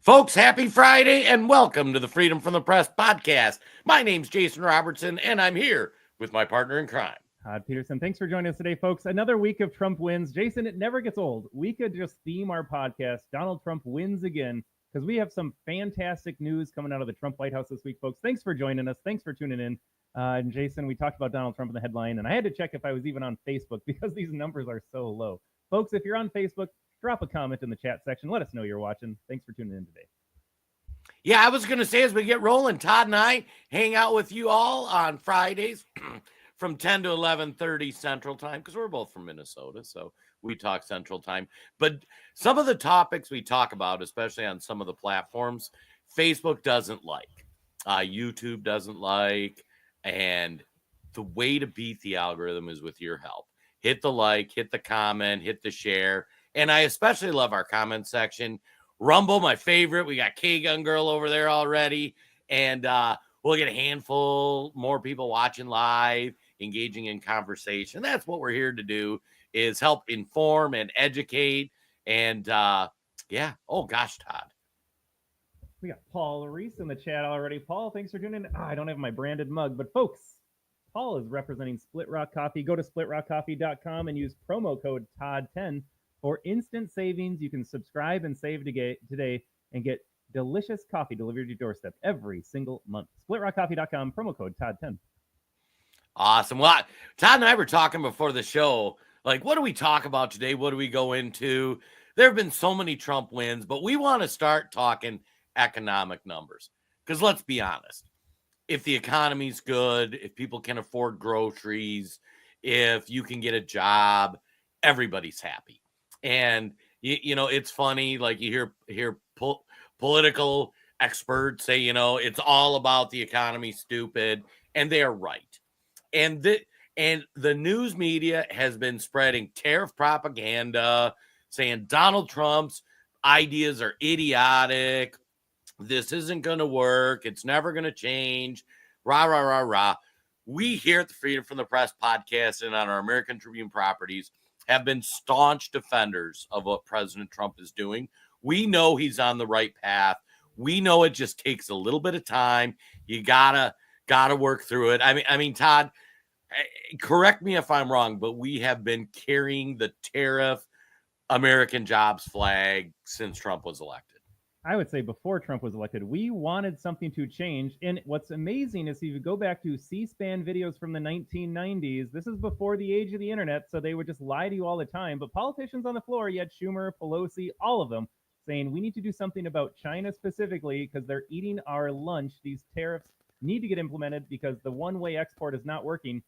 Folks, happy Friday and welcome to the Freedom from the Press podcast. My name's Jason Robertson and I'm here with my partner in crime, Todd Peterson. Thanks for joining us today, folks. Another week of Trump wins. Jason, it never gets old. We could just theme our podcast, Donald Trump wins again, because we have some fantastic news coming out of the Trump White House this week, folks. Thanks for joining us. Thanks for tuning in. And Jason, we talked about Donald Trump in the headline, and I had to check if I was even on Facebook because these numbers are so low. Folks, if you're on Facebook, drop a comment in the chat section. Let us know you're watching. Thanks for tuning in today. Yeah, I was going to say as we get rolling, Todd and I hang out with you all on Fridays from 10 to 11:30 Central Time because we're both from Minnesota, so we talk Central Time. But some of the topics we talk about, especially on some of the platforms, Facebook doesn't like, YouTube doesn't like, and the way to beat the algorithm is with your help. Hit the like, hit the comment, hit the share, and I especially love our comment section. Rumble, my favorite. We got K-Gun Girl over there already. And we'll get a handful more people watching live, engaging in conversation. That's what we're here to do, is help inform and educate. And yeah. Oh, gosh, Todd. We got Paul Reese in the chat already. Paul, thanks for tuning in. I don't have my branded mug, but folks, Paul is representing Split Rock Coffee. Go to splitrockcoffee.com and use promo code TODD10 for instant savings. You can subscribe and save today and get delicious coffee delivered to your doorstep every single month. SplitRockCoffee.com, promo code TODD10. Awesome. Well, Todd and I were talking before the show, like, what do we talk about today? What do we go into? There have been so many Trump wins, but we want to start talking economic numbers. Because let's be honest, if the economy's good, if people can afford groceries, if you can get a job, everybody's happy. And, you know, it's funny, like you hear political experts say, you know, it's all about the economy, stupid, and they're right. And the news media has been spreading tariff propaganda, saying Donald Trump's ideas are idiotic. This isn't going to work. It's never going to change. Rah, rah, rah, rah. We here at the Freedom from the Press podcast and on our American Tribune properties have been staunch defenders of what President Trump is doing. We know he's on the right path. We know it just takes a little bit of time. You gotta work through it. I mean, Todd, correct me if I'm wrong, but we have been carrying the tariff American jobs flag since Trump was elected. I would say before Trump was elected, we wanted something to change. And what's amazing is if you go back to C-SPAN videos from the 1990s, this is before the age of the internet, so they would just lie to you all the time. But politicians on the floor, you had Schumer, Pelosi, all of them saying we need to do something about China specifically because they're eating our lunch. These tariffs need to get implemented because the one-way export is not working.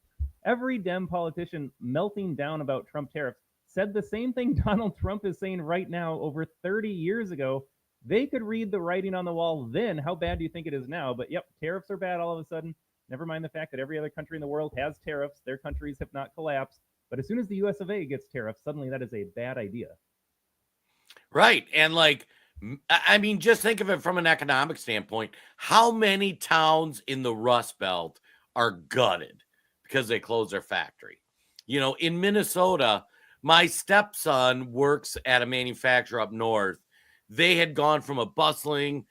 Every Dem politician melting down about Trump tariffs said the same thing Donald Trump is saying right now over 30 years ago. They could read the writing on the wall then. How bad do you think it is now? But yep, tariffs are bad all of a sudden. Never mind the fact that every other country in the world has tariffs. Their countries have not collapsed. But as soon as the US of A gets tariffs, suddenly that is a bad idea. Right. And like, I mean, just think of it from an economic standpoint. How many towns in the Rust Belt are gutted because they closed their factory? You know, in Minnesota, my stepson works at a manufacturer up north. They had gone from a bustling,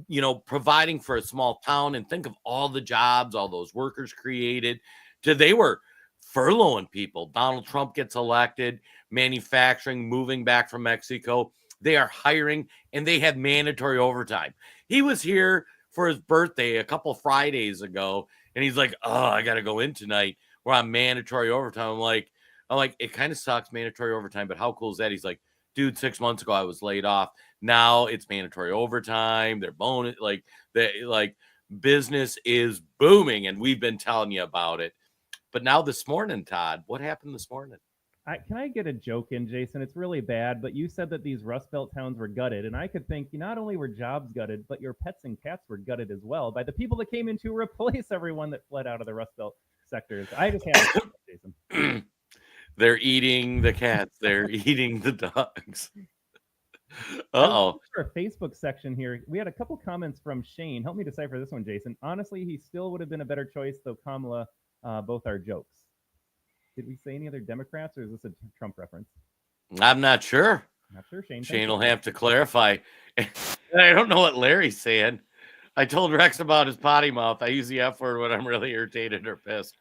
you know, providing for a small town, and think of all the jobs, all those workers created, to they were furloughing people. Donald Trump gets elected, manufacturing moving back from Mexico. They are hiring, and they had mandatory overtime. He was here for his birthday a couple Fridays ago, and he's like, "Oh, I got to go in tonight. We're on mandatory overtime." I'm like, it kind of sucks, mandatory overtime, but how cool is that? He's like, dude, 6 months ago I was laid off. Now it's mandatory overtime. They're bonus, like business is booming, and we've been telling you about it. But now this morning, Todd, what happened this morning? Can I get a joke in, Jason? It's really bad, but you said that these Rust Belt towns were gutted, and I could think not only were jobs gutted, but your pets and cats were gutted as well by the people that came in to replace everyone that fled out of the Rust Belt sectors. I just had to, Jason. They're eating the cats. They're eating the dogs. Uh-oh. For a Facebook section here, we had a couple comments from Shane. Help me decipher this one, Jason. Honestly, he still would have been a better choice, though Kamala, both are jokes. Did we say any other Democrats, or is this a Trump reference? I'm not sure. Not sure, Shane. Shane will have to clarify. And I don't know what Larry's saying. I told Rex about his potty mouth. I use the F word when I'm really irritated or pissed.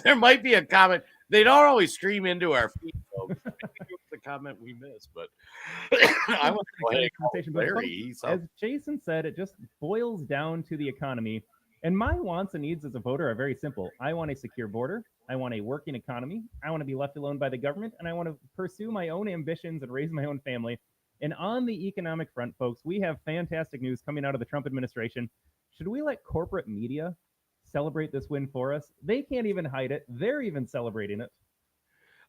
There might be a comment. They don't always stream into our feed, folks. I think it was the comment we missed, but I want to go ahead and call Larry. As Jason said, it just boils down to the economy. And my wants and needs as a voter are very simple. I want a secure border. I want a working economy. I want to be left alone by the government. And I want to pursue my own ambitions and raise my own family. And on the economic front, folks, we have fantastic news coming out of the Trump administration. Should we let corporate media celebrate this win for us? They can't even hide it. They're even celebrating it.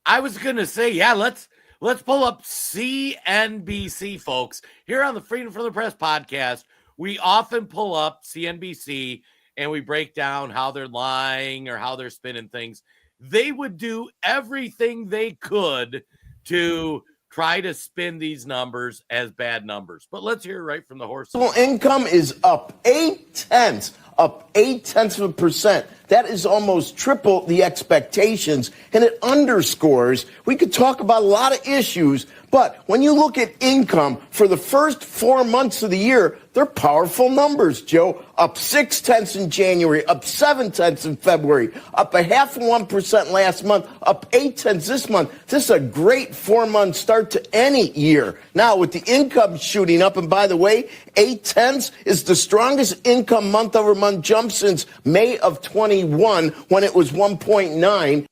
I was going to say, yeah, let's pull up CNBC, folks. Here on the Freedom from the Press podcast, we often pull up CNBC and we break down how they're lying or how they're spinning things. They would do everything they could to try to spin these numbers as bad numbers. But let's hear right from the horse. Income is up 0.8%. That is almost triple the expectations, and it underscores, we could talk about a lot of issues, but when you look at income for the first 4 months of the year, they're powerful numbers, Joe. Up 0.6 in January, up 0.7 in February, up 0.5% last month, up 0.8 this month. This is a great 4-month start to any year. Now, with the income shooting up, and by the way, 0.8 is the strongest income month-over-month jump since May of 21, when it was 1.9.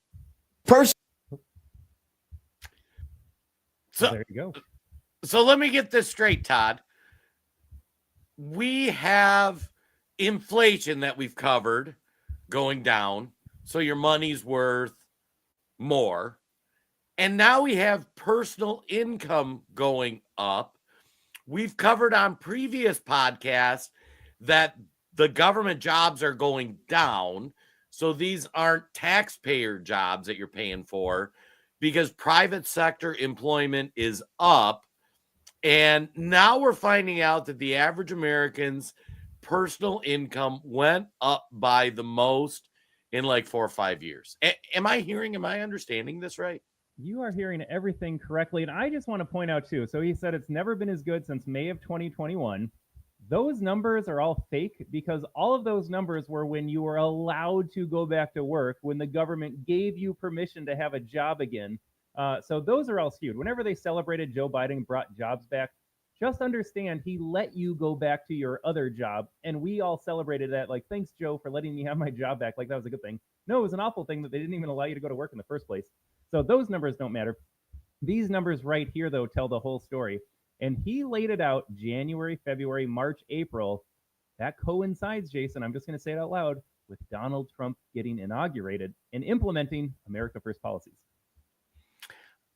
So there you go. So let me get this straight, Todd. We have inflation that we've covered going down, so your money's worth more. And now we have personal income going up. We've covered on previous podcasts that the government jobs are going down. So these aren't taxpayer jobs that you're paying for, because private sector employment is up. And now we're finding out that the average American's personal income went up by the most in like 4 or 5 years. Am I understanding this right? You are hearing everything correctly. And I just want to point out too, so he said it's never been as good since May of 2021. Those numbers are all fake, because all of those numbers were when you were allowed to go back to work, when the government gave you permission to have a job again. So those are all skewed. Whenever they celebrated Joe Biden brought jobs back, just understand he let you go back to your other job. And we all celebrated that, like, thanks, Joe, for letting me have my job back. Like, that was a good thing. No, it was an awful thing that they didn't even allow you to go to work in the first place. So those numbers don't matter. These numbers right here, though, tell the whole story. And he laid it out January, February, March, April. That coincides, Jason, I'm just going to say it out loud, with Donald Trump getting inaugurated and implementing America First policies.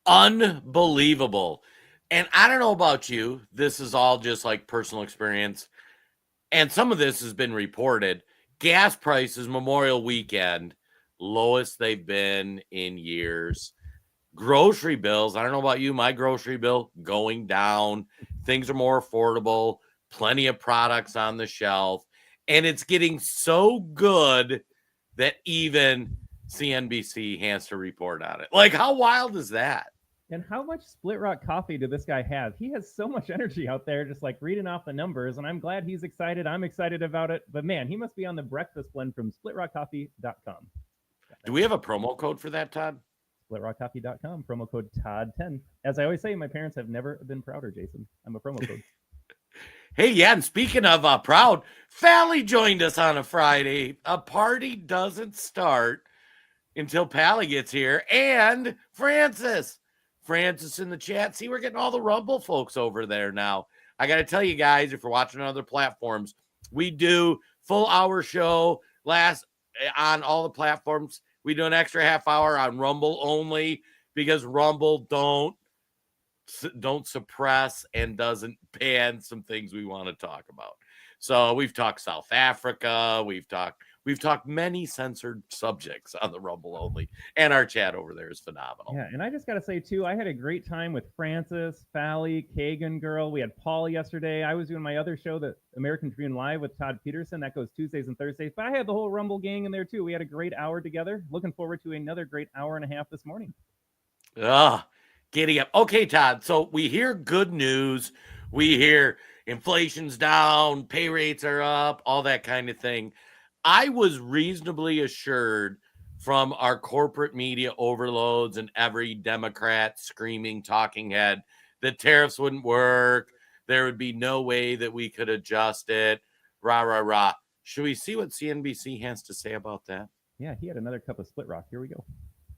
Unbelievable. And I don't know about you. This is all just like personal experience. And some of this has been reported. Gas prices, Memorial Weekend, lowest they've been in years. Grocery bills, I don't know about you, my grocery bill going down. Things are more affordable, plenty of products on the shelf, and it's getting so good that even CNBC has to report on it. Like, how wild is that? And how much Split Rock coffee did this guy have? He has so much energy out there, just like reading off the numbers, and I'm glad he's excited. I'm excited about it. But man, he must be on the breakfast blend from splitrockcoffee.com. Do we have a promo code for that, Todd? splitrockcoffee.com, promo code Todd10. As I always say, my parents have never been prouder, Jason. I'm a promo code. Hey, yeah, and speaking of proud, Pally joined us on a Friday. A party doesn't start until Pally gets here. And Francis in the chat. See, we're getting all the Rumble folks over there now. I got to tell you guys, if you're watching on other platforms, we do full hour show on all the platforms. We do an extra half hour on Rumble only, because Rumble don't suppress and doesn't ban some things we want to talk about. So we've talked South Africa. We've talked many censored subjects on the Rumble only, and our chat over there is phenomenal. Yeah, and I just got to say, too, I had a great time with Francis, Pally, Kagan Girl. We had Paul yesterday. I was doing my other show, the American Tribune Live, with Todd Peterson. That goes Tuesdays and Thursdays. But I had the whole Rumble gang in there, too. We had a great hour together. Looking forward to another great hour and a half this morning. Giddy up. Okay, Todd, so we hear good news. We hear inflation's down, pay rates are up, all that kind of thing. I was reasonably assured from our corporate media overloads and every Democrat screaming talking head that tariffs wouldn't work. There would be no way that we could adjust it. Rah, rah, rah. Should we see what CNBC has to say about that? Yeah, he had another cup of Split Rock. Here we go.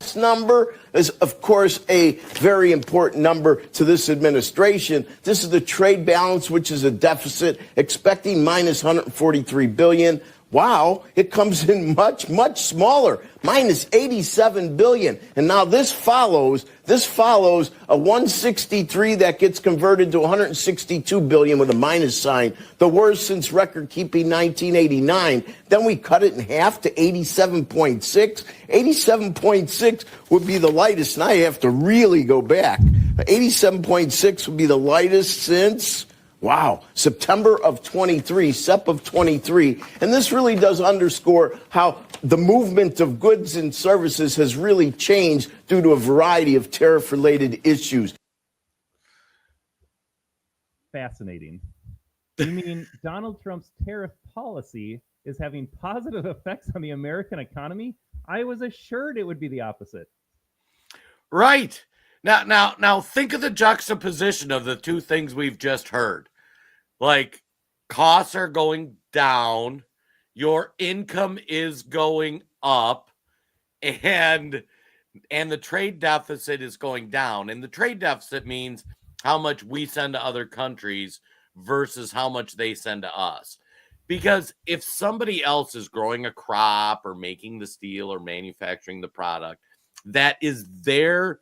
This number is, of course, a very important number to this administration. This is the trade balance, which is a deficit, expecting minus 143 billion. Wow, it comes in much, much smaller, minus 87 billion. And now this follows a 163 that gets converted to 162 billion with a minus sign, the worst since record-keeping 1989. Then we cut it in half to 87.6. 87.6 would be the lightest, and I have to really go back. 87.6 would be the lightest since... wow, September of 23, SEP of 23. And this really does underscore how the movement of goods and services has really changed due to a variety of tariff-related issues. Fascinating. You mean Donald Trump's tariff policy is having positive effects on the American economy? I was assured it would be the opposite. Right. Now think of the juxtaposition of the two things we've just heard. Like, costs are going down, your income is going up, and the trade deficit is going down. And the trade deficit means how much we send to other countries versus how much they send to us. Because if somebody else is growing a crop or making the steel or manufacturing the product, that is their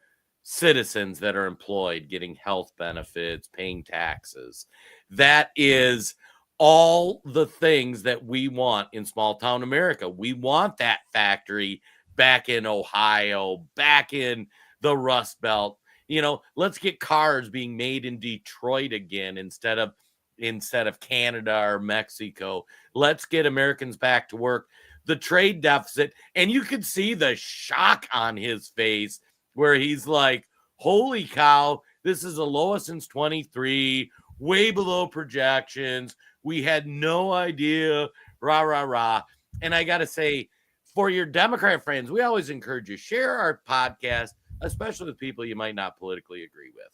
citizens that are employed, getting health benefits, paying taxes. That is all the things that we want in small town America. We want that factory back in Ohio, back in the Rust Belt. You know, let's get cars being made in Detroit again instead of Canada or Mexico. Let's get Americans back to work. The trade deficit, and you could see the shock on his face where he's like, holy cow, this is the lowest since 23, way below projections. We had no idea, rah, rah, rah. And I got to say, for your Democrat friends, we always encourage you, share our podcast, especially with people you might not politically agree with.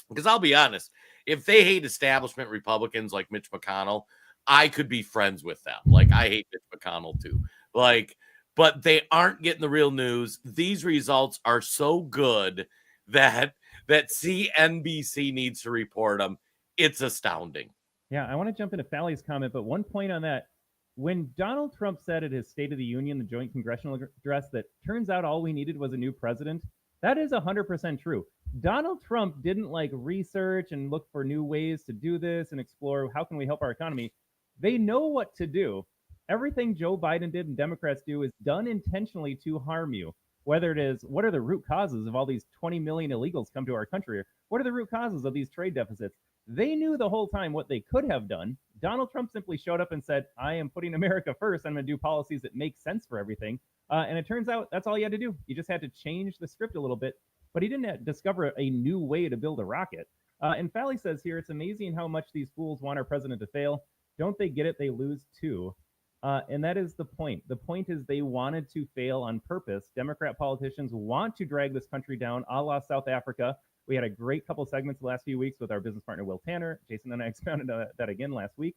Because I'll be honest, if they hate establishment Republicans like Mitch McConnell, I could be friends with them. Like, I hate Mitch McConnell too. Like, but they aren't getting the real news. These results are so good that CNBC needs to report them. It's astounding. Yeah, I want to jump into Falley's comment, but one point on that. When Donald Trump said at his State of the Union, the joint congressional address, that turns out all we needed was a new president, that is 100% true. Donald Trump didn't research and look for new ways to do this and explore how can we help our economy. They know what to do. Everything Joe Biden did and Democrats do is done intentionally to harm you. Whether it is, what are the root causes of all these 20 million illegals come to our country? Or what are the root causes of these trade deficits? They knew the whole time what they could have done. Donald Trump simply showed up and said, I am putting America first. I'm going to do policies that make sense for everything. And it turns out that's all he had to do. He just had to change the script a little bit. But he didn't discover a new way to build a rocket. And Falley says here, it's amazing how much these fools want our president to fail. Don't they get it? They lose too. And that is the point. The point is they wanted to fail on purpose. Democrat politicians want to drag this country down, a la South Africa. We had a great couple segments the last few weeks with our business partner, Will Tanner. Jason and I expounded on that again last week.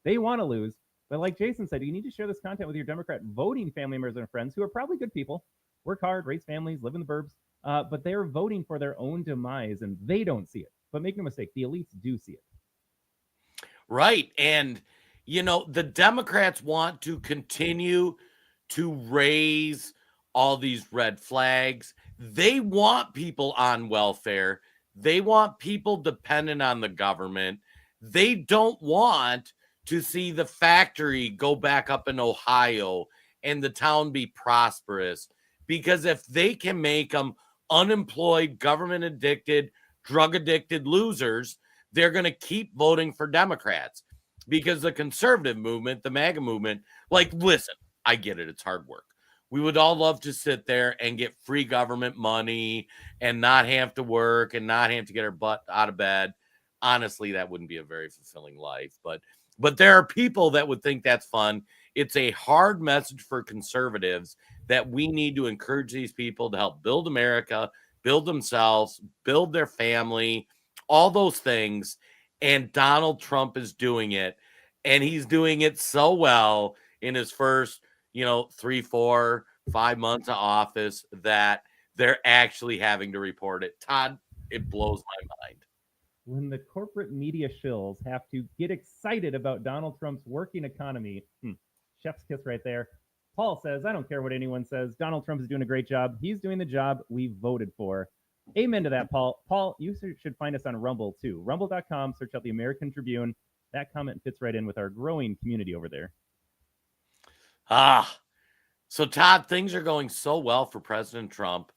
They want to lose. But like Jason said, you need to share this content with your Democrat voting family members and friends who are probably good people, work hard, raise families, live in the burbs. But they're voting for their own demise, and they don't see it. But make no mistake, the elites do see it. Right. And, you know, the Democrats want to continue to raise all these red flags. They want people on welfare. They want people dependent on the government. They don't want to see the factory go back up in Ohio and the town be prosperous. Because if they can make them unemployed, government addicted, drug addicted losers, they're going to keep voting for Democrats. Because the conservative movement, the MAGA movement, listen, I get it. It's hard work. We would all love to sit there and get free government money and not have to work and not have to get our butt out of bed. honestly, that wouldn't be a very fulfilling life. But there are people that would think that's fun. It's a hard message for conservatives that we need to encourage these people to help build America, build themselves, build their family, all those things. And Donald Trump is doing it. And he's doing it so well in his first, 3, 4, 5 months of office that they're actually having to report it. Todd, it blows my mind. When the corporate media shills have to get excited about Donald Trump's working economy, chef's kiss right there. Paul says, I don't care what anyone says. Donald Trump is doing a great job. He's doing the job we voted for. Amen to that, Paul. Paul, you should find us on Rumble too. Rumble.com, search out the American Tribune. That comment fits right in with our growing community over there. So Todd, things are going so well for President Trump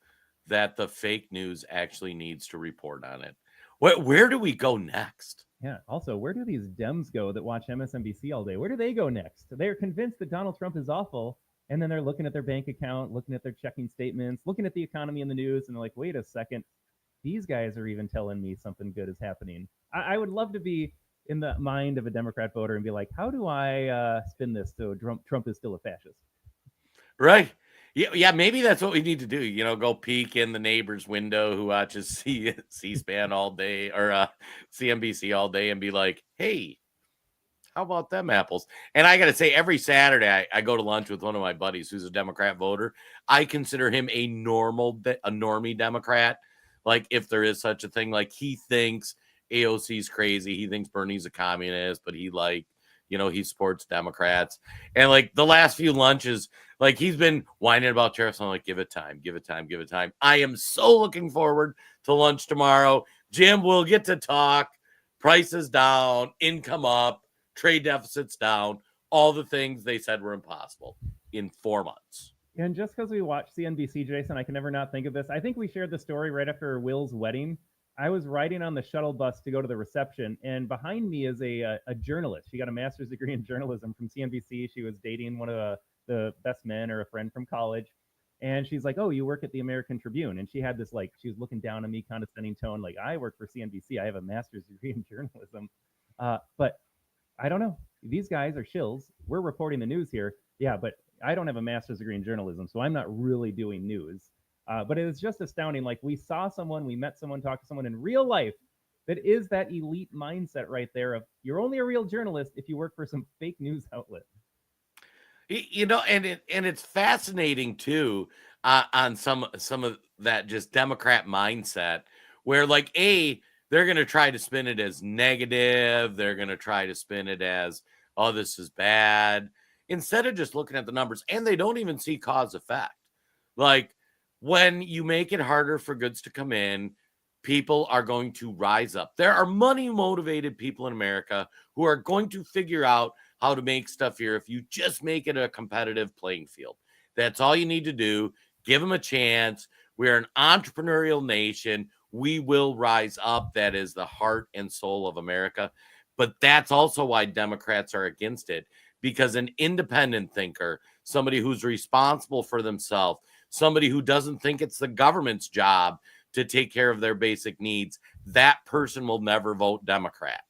that the fake news actually needs to report on it. Where do we go next? Yeah. Also, where do these Dems go that watch MSNBC all day? Where do they go next? They're convinced that Donald Trump is awful, and then they're looking at their bank account, looking at their checking statements, looking at the economy in the news, and they're like, wait a second, these guys are even telling me something good is happening. I would love to be in the mind of a Democrat voter and be like, how do I spin this so Trump is still a fascist? Right. Yeah, maybe that's what we need to do. Go peek in the neighbor's window who watches C-SPAN all day or CNBC all day and be like, hey, how about them apples? And I got to say, every Saturday I go to lunch with one of my buddies who's a Democrat voter. I consider him a normie Democrat. Like, if there is such a thing, like he thinks AOC's crazy. He thinks Bernie's a communist, but he he supports Democrats. And like the last few lunches, like he's been whining about tariffs. I'm like, give it time. I am so looking forward to lunch tomorrow. Jim, we'll get to talk. Prices down, income up, trade deficits down, all the things they said were impossible in 4 months. And just because we watch CNBC, Jason, I can never not think of this. I think we shared the story right after Will's wedding. I was riding on the shuttle bus to go to the reception, and behind me is a journalist. She got a master's degree in journalism from CNBC. She was dating one of the best men or a friend from college. And she's like, oh, you work at the American Tribune. And she had this, like, she was looking down on me, condescending tone, like, I work for CNBC. I have a master's degree in journalism. But I don't know. These guys are shills. We're reporting the news here. Yeah, but I don't have a master's degree in journalism, so I'm not really doing news. But it was just astounding. Like, we saw someone, we met someone, talked to someone in real life that is that elite mindset right there of you're only a real journalist if you work for some fake news outlet. And it's fascinating too on some of that just Democrat mindset where like they're going to try to spin it as negative. They're going to try to spin it as, oh, this is bad, instead of just looking at the numbers. And they don't even see cause effect. Like, when you make it harder for goods to come in, people are going to rise up. There are money motivated people in America who are going to figure out how to make stuff here if you just make it a competitive playing field. That's all you need to do. Give them a chance. We're an entrepreneurial nation. We will rise up. That is the heart and soul of America. But that's also why Democrats are against it, because an independent thinker, somebody who's responsible for themselves, somebody who doesn't think it's the government's job to take care of their basic needs, that person will never vote Democrat.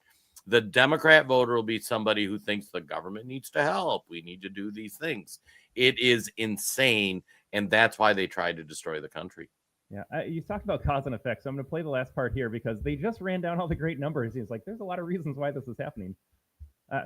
The Democrat voter will be somebody who thinks the government needs to help. We need to do these things. It is insane, and that's why they tried to destroy the country. Yeah, you talked about cause and effect, so I'm going to play the last part here because they just ran down all the great numbers. He's like, there's a lot of reasons why this is happening.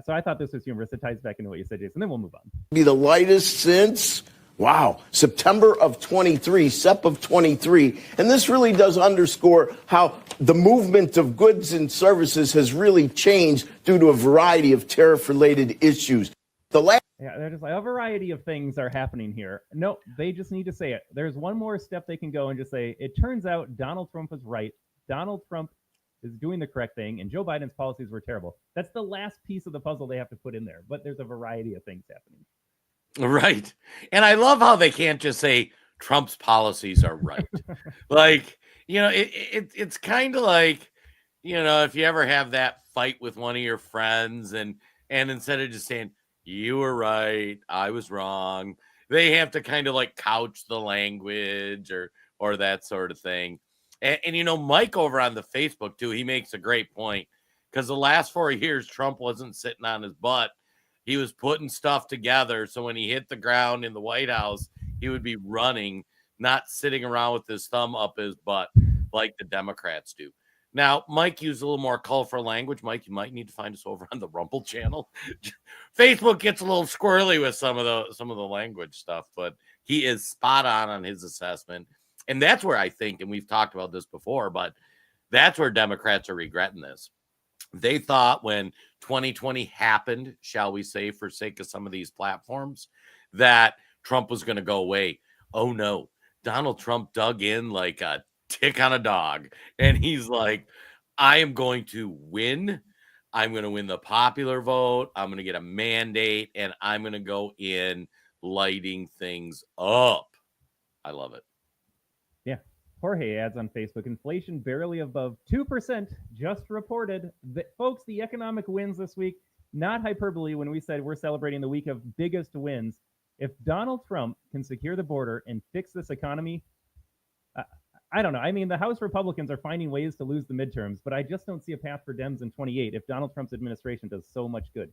So I thought this was humorous. It ties back into what you said, Jason. Then we'll move on. Be the lightest since, wow, September of 23, SEP of 23. And this really does underscore how the movement of goods and services has really changed due to a variety of tariff-related issues. Yeah, they're just like, a variety of things are happening here. No, they just need to say it. There's one more step they can go and just say, it turns out Donald Trump was right. Donald Trump is doing the correct thing, and Joe Biden's policies were terrible. That's the last piece of the puzzle they have to put in there. But there's a variety of things happening. Right. And I love how they can't just say Trump's policies are right. Like, it's kind of like, if you ever have that fight with one of your friends and instead of just saying, you were right, I was wrong, they have to kind of like couch the language or that sort of thing. And Mike over on the Facebook too, he makes a great point. because the last 4 years, Trump wasn't sitting on his butt. He was putting stuff together. So when he hit the ground in the White House, he would be running, not sitting around with his thumb up his butt like the Democrats do. Now, Mike used a little more colorful language. Mike, you might need to find us over on the Rumble channel. Facebook gets a little squirrely with some of the language stuff, but he is spot on his assessment. And that's where I think, and we've talked about this before, but that's where Democrats are regretting this. They thought when 2020 happened, shall we say, for sake of some of these platforms, that Trump was going to go away. Oh no, Donald Trump dug in like a tick on a dog. And he's like, I am going to win. I'm going to win the popular vote. I'm going to get a mandate, and I'm going to go in lighting things up. I love it. Yeah. Jorge adds on Facebook, inflation barely above 2% just reported. Folks, the economic wins this week, not hyperbole when we said we're celebrating the week of biggest wins. If Donald Trump can secure the border and fix this economy, I don't know. I mean, the House Republicans are finding ways to lose the midterms, but I just don't see a path for Dems in 28 if Donald Trump's administration does so much good.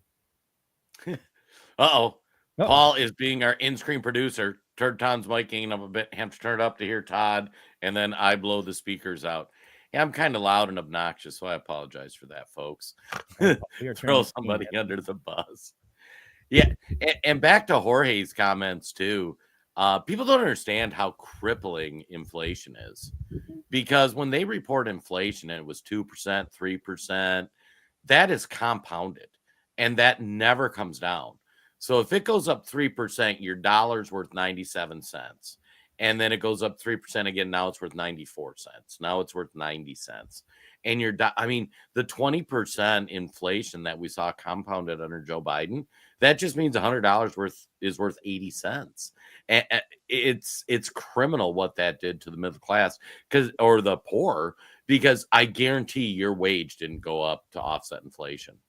Uh-oh. Paul is being our in-screen producer. Turn Tom's mic up a bit. Have to turn it up to hear Todd, and then I blow the speakers out. Yeah, I'm kind of loud and obnoxious, so I apologize for that, folks. Throw somebody under the bus. Yeah, and back to Jorge's comments, too. People don't understand how crippling inflation is, because when they report inflation and it was 2%, 3%, that is compounded, and that never comes down. So if it goes up 3%, your dollar's worth 97 cents. And then it goes up 3% again. Now it's worth 94 cents. Now it's worth 90 cents. And the 20% inflation that we saw compounded under Joe Biden, that just means $100 is worth 80 cents. And it's criminal what that did to the middle class or the poor, because I guarantee your wage didn't go up to offset inflation.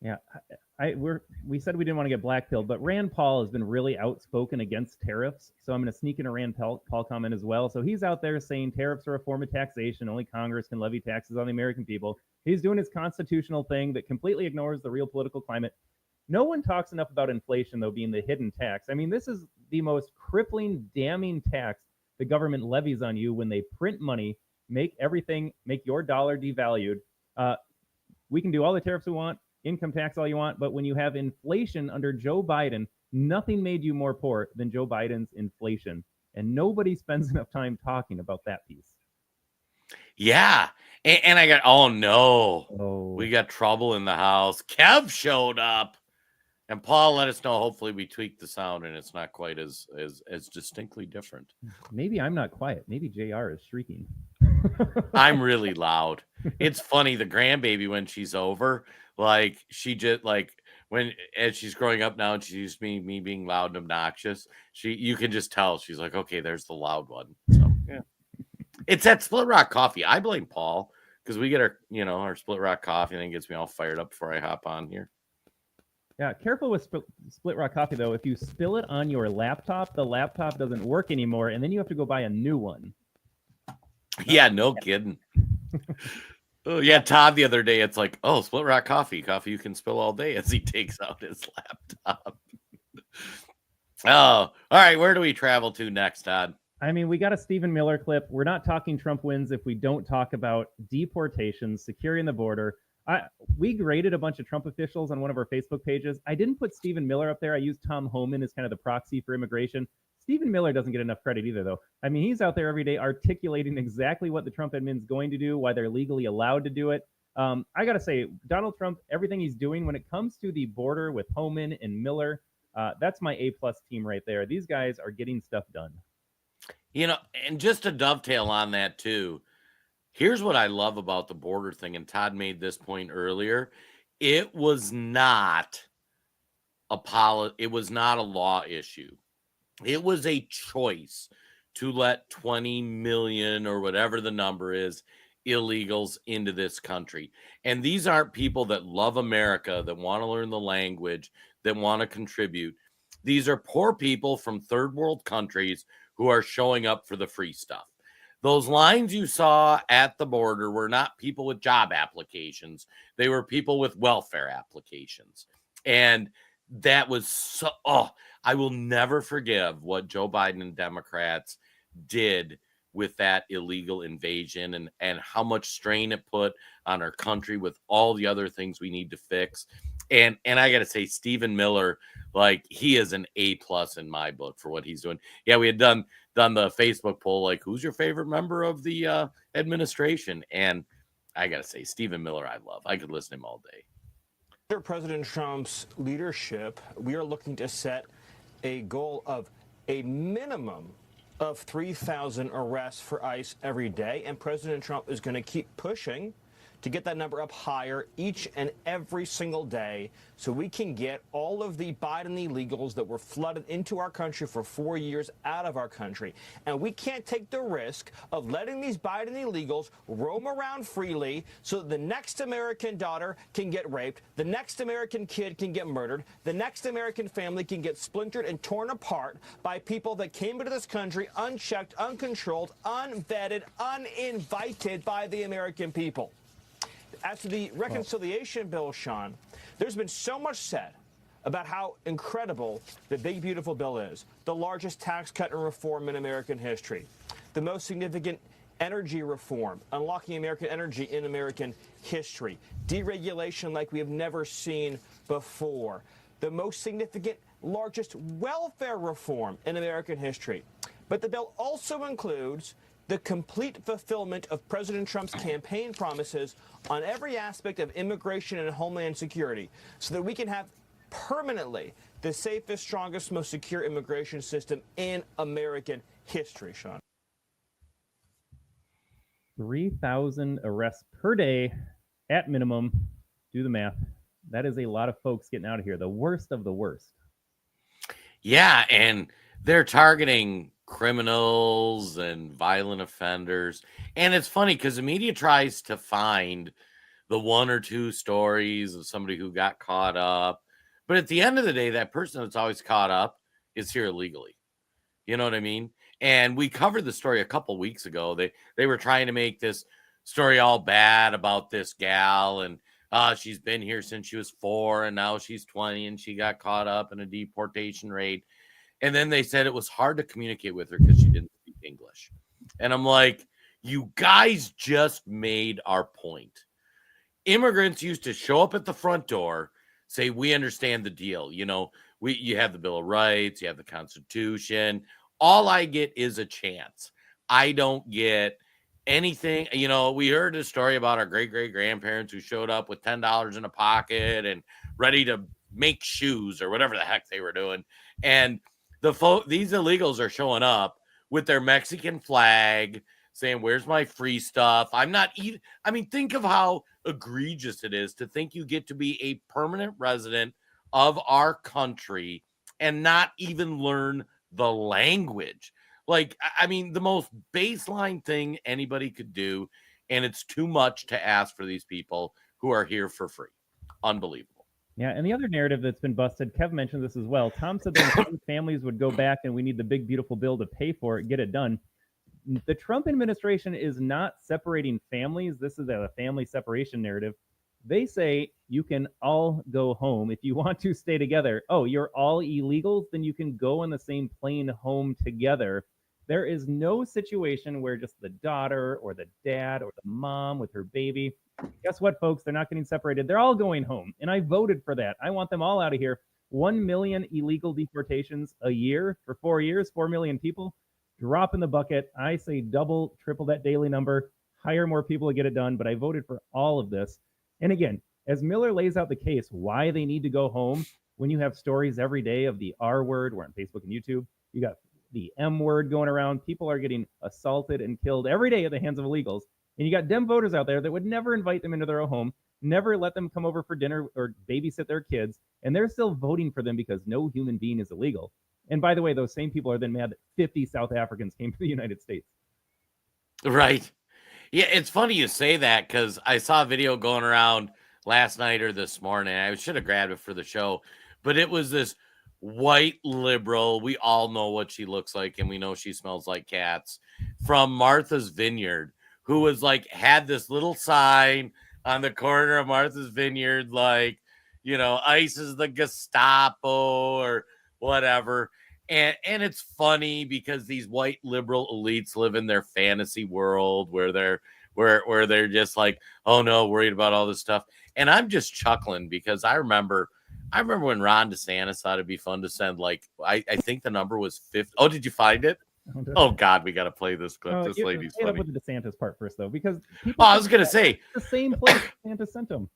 Yeah, we said we didn't want to get blackpilled, but Rand Paul has been really outspoken against tariffs. So I'm going to sneak in a Rand Paul comment as well. So he's out there saying tariffs are a form of taxation. Only Congress can levy taxes on the American people. He's doing his constitutional thing that completely ignores the real political climate. No one talks enough about inflation, though, being the hidden tax. I mean, this is the most crippling, damning tax the government levies on you when they print money, make your dollar devalued. We can do all the tariffs we want, income tax all you want, but when you have inflation under Joe Biden, nothing made you more poor than Joe Biden's inflation. And nobody spends enough time talking about that piece. Yeah. And I got, we got trouble in the house. Kev showed up. And Paul let us know, hopefully we tweaked the sound and it's not quite as distinctly different. Maybe I'm not quiet. Maybe JR is shrieking. I'm really loud. It's funny, the grandbaby, when she's over, like she just as she's growing up now and she's me being loud and obnoxious, you can just tell she's like, okay, there's the loud one. So yeah. It's that Split Rock coffee. I blame Paul because we get our Split Rock coffee and it gets me all fired up before I hop on here. Yeah, careful with Split Rock coffee, though. If you spill it on your laptop, the laptop doesn't work anymore, and then you have to go buy a new one. Yeah, no kidding. Oh, yeah, Todd the other day, it's like, oh, Split Rock coffee you can spill all day, as he takes out his laptop. Oh, all right, where do we travel to next, Todd? I mean, we got a Stephen Miller clip. We're not talking Trump wins if we don't talk about deportations, securing the border. We graded a bunch of Trump officials on one of our Facebook pages. I didn't put Stephen Miller up there. I used Tom Homan as kind of the proxy for immigration. Stephen Miller doesn't get enough credit either, though. I mean, he's out there every day articulating exactly what the Trump admin is going to do, why they're legally allowed to do it. I got to say, Donald Trump, everything he's doing when it comes to the border with Homan and Miller, that's my A-plus team right there. These guys are getting stuff done. And just to dovetail on that, too, here's what I love about the border thing, and Todd made this point earlier. It was not a law issue. It was a choice to let 20 million or whatever the number is illegals into this country. And these aren't people that love America, that want to learn the language, that want to contribute. These are poor people from third world countries who are showing up for the free stuff. those lines you saw at the border were not people with job applications. They were people with welfare applications. And that was so, I will never forgive what Joe Biden and Democrats did with that illegal invasion and how much strain it put on our country with all the other things we need to fix. And I got to say, Stephen Miller, like, he is an A+ in my book for what he's doing. Yeah, we had done the Facebook poll, like, who's your favorite member of the administration? And I got to say, Stephen Miller, I love. I could listen to him all day. Under President Trump's leadership, we are looking to set a goal of a minimum of 3,000 arrests for ICE every day, and President Trump is going to keep pushing to get that number up higher each and every single day so we can get all of the Biden illegals that were flooded into our country for 4 years out of our country. And we can't take the risk of letting these Biden illegals roam around freely so that the next American daughter can get raped, the next American kid can get murdered, the next American family can get splintered and torn apart by people that came into this country unchecked, uncontrolled, unvetted, uninvited by the American people. As to the reconciliation bill, Sean, there's been so much said about how incredible the big, beautiful bill is, the largest tax cut and reform in American history, the most significant energy reform, unlocking American energy in American history, deregulation like we have never seen before, the most significant, largest welfare reform in American history. But the bill also includes the complete fulfillment of President Trump's campaign promises on every aspect of immigration and homeland security so that we can have permanently the safest, strongest, most secure immigration system in American history, Sean. 3,000 arrests per day at minimum. Do the math. That is a lot of folks getting out of here. The worst of the worst. Yeah, and they're targeting criminals and violent offenders. And it's funny because the media tries to find the one or two stories of somebody who got caught up. But at the end of the day, that person that's always caught up is here illegally. You know what I mean? And we covered the story a couple weeks ago. They were trying to make this story all bad about this gal, and she's been here since she was 4 and now she's 20 and she got caught up in a deportation raid. And then they said it was hard to communicate with her because she didn't speak English. And I'm like, you guys just made our point. Immigrants used to show up at the front door, say, we understand the deal. You know, you have the Bill of Rights, you have the Constitution. All I get is a chance. I don't get anything. You know, we heard a story about our great-great-grandparents who showed up with $10 in a pocket and ready to make shoes or whatever the heck they were doing. And these illegals are showing up with their Mexican flag saying, where's my free stuff? I'm not even, I mean, think of how egregious it is to think you get to be a permanent resident of our country and not even learn the language. Like, I mean, the most baseline thing anybody could do, and it's too much to ask for these people who are here for free. Unbelievable. Yeah, and the other narrative that's been busted, Kev mentioned this as well. Tom said that families would go back and we need the big, beautiful bill to pay for it, get it done. The Trump administration is not separating families. This is a family separation narrative. They say you can all go home. If you want to stay together, oh, you're all illegals, then you can go on the same plane home together. There is no situation where just the daughter or the dad or the mom with her baby. Guess what, folks? They're not getting separated. They're all going home. And I voted for that. I want them all out of here. 1 million illegal deportations a year for 4 years, 4 million people. Drop in the bucket. I say double, triple that daily number. Hire more people to get it done. But I voted for all of this. And again, as Miller lays out the case, why they need to go home, when you have stories every day of the R word, we're on Facebook and YouTube, you got the M word going around. People are getting assaulted and killed every day at the hands of illegals. And you got Dem voters out there that would never invite them into their own home, never let them come over for dinner or babysit their kids. And they're still voting for them because no human being is illegal. And by the way, those same people are then mad that 50 South Africans came to the United States. Right. Yeah, it's funny you say that because I saw a video going around last night or this morning. I should have grabbed it for the show, but it was this white liberal. We all know what she looks like, and we know she smells like cats, from Martha's Vineyard, who was like, had this little sign on the corner of Martha's Vineyard, like, you know, ICE is the Gestapo or whatever. And it's funny because these white liberal elites live in their fantasy world where they're just like, oh no, worried about all this stuff. And I'm just chuckling because I remember when Ron DeSantis thought it'd be fun to send, like, I think the number was 50. Oh, did you find it? Oh God, we got to play this clip. This lady's funny. Up with the DeSantis part first, though, because I was gonna say the same place DeSantis sent him.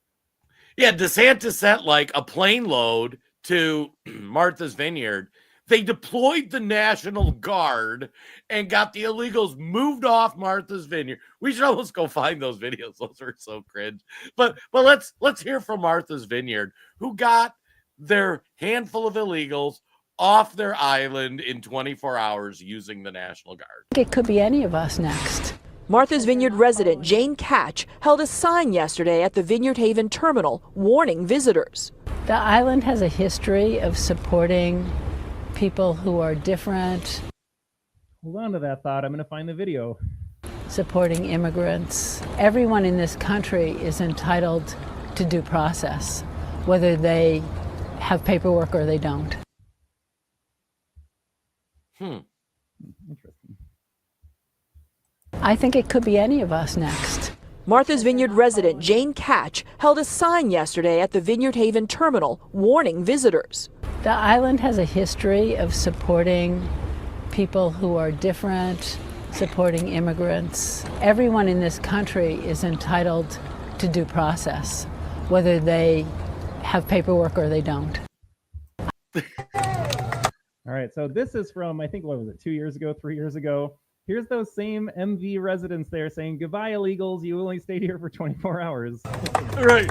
Yeah, DeSantis sent like a plane load to Martha's Vineyard. They deployed the National Guard and got the illegals moved off Martha's Vineyard. We should almost go find those videos. Those are so cringe. But let's hear from Martha's Vineyard, who got their handful of illegals off their island in 24 hours using the National Guard. It could be any of us next. Martha's Vineyard resident Jane Catch held a sign yesterday at the Vineyard Haven terminal warning visitors. The island has a history of supporting people who are different. Hold on to that thought. I'm going to find the video. Supporting immigrants. Everyone in this country is entitled to due process, whether they have paperwork or they don't. Interesting. I think it could be any of us next. Martha's Vineyard resident Jane Catch held a sign yesterday at the Vineyard Haven terminal warning visitors. The island has a history of supporting people who are different, supporting immigrants. Everyone in this country is entitled to due process, whether they have paperwork or they don't. All right, so this is from, I think, what was it, 2 years ago, 3 years ago. Here's those same MV residents there saying, goodbye, illegals, you only stayed here for 24 hours. Right.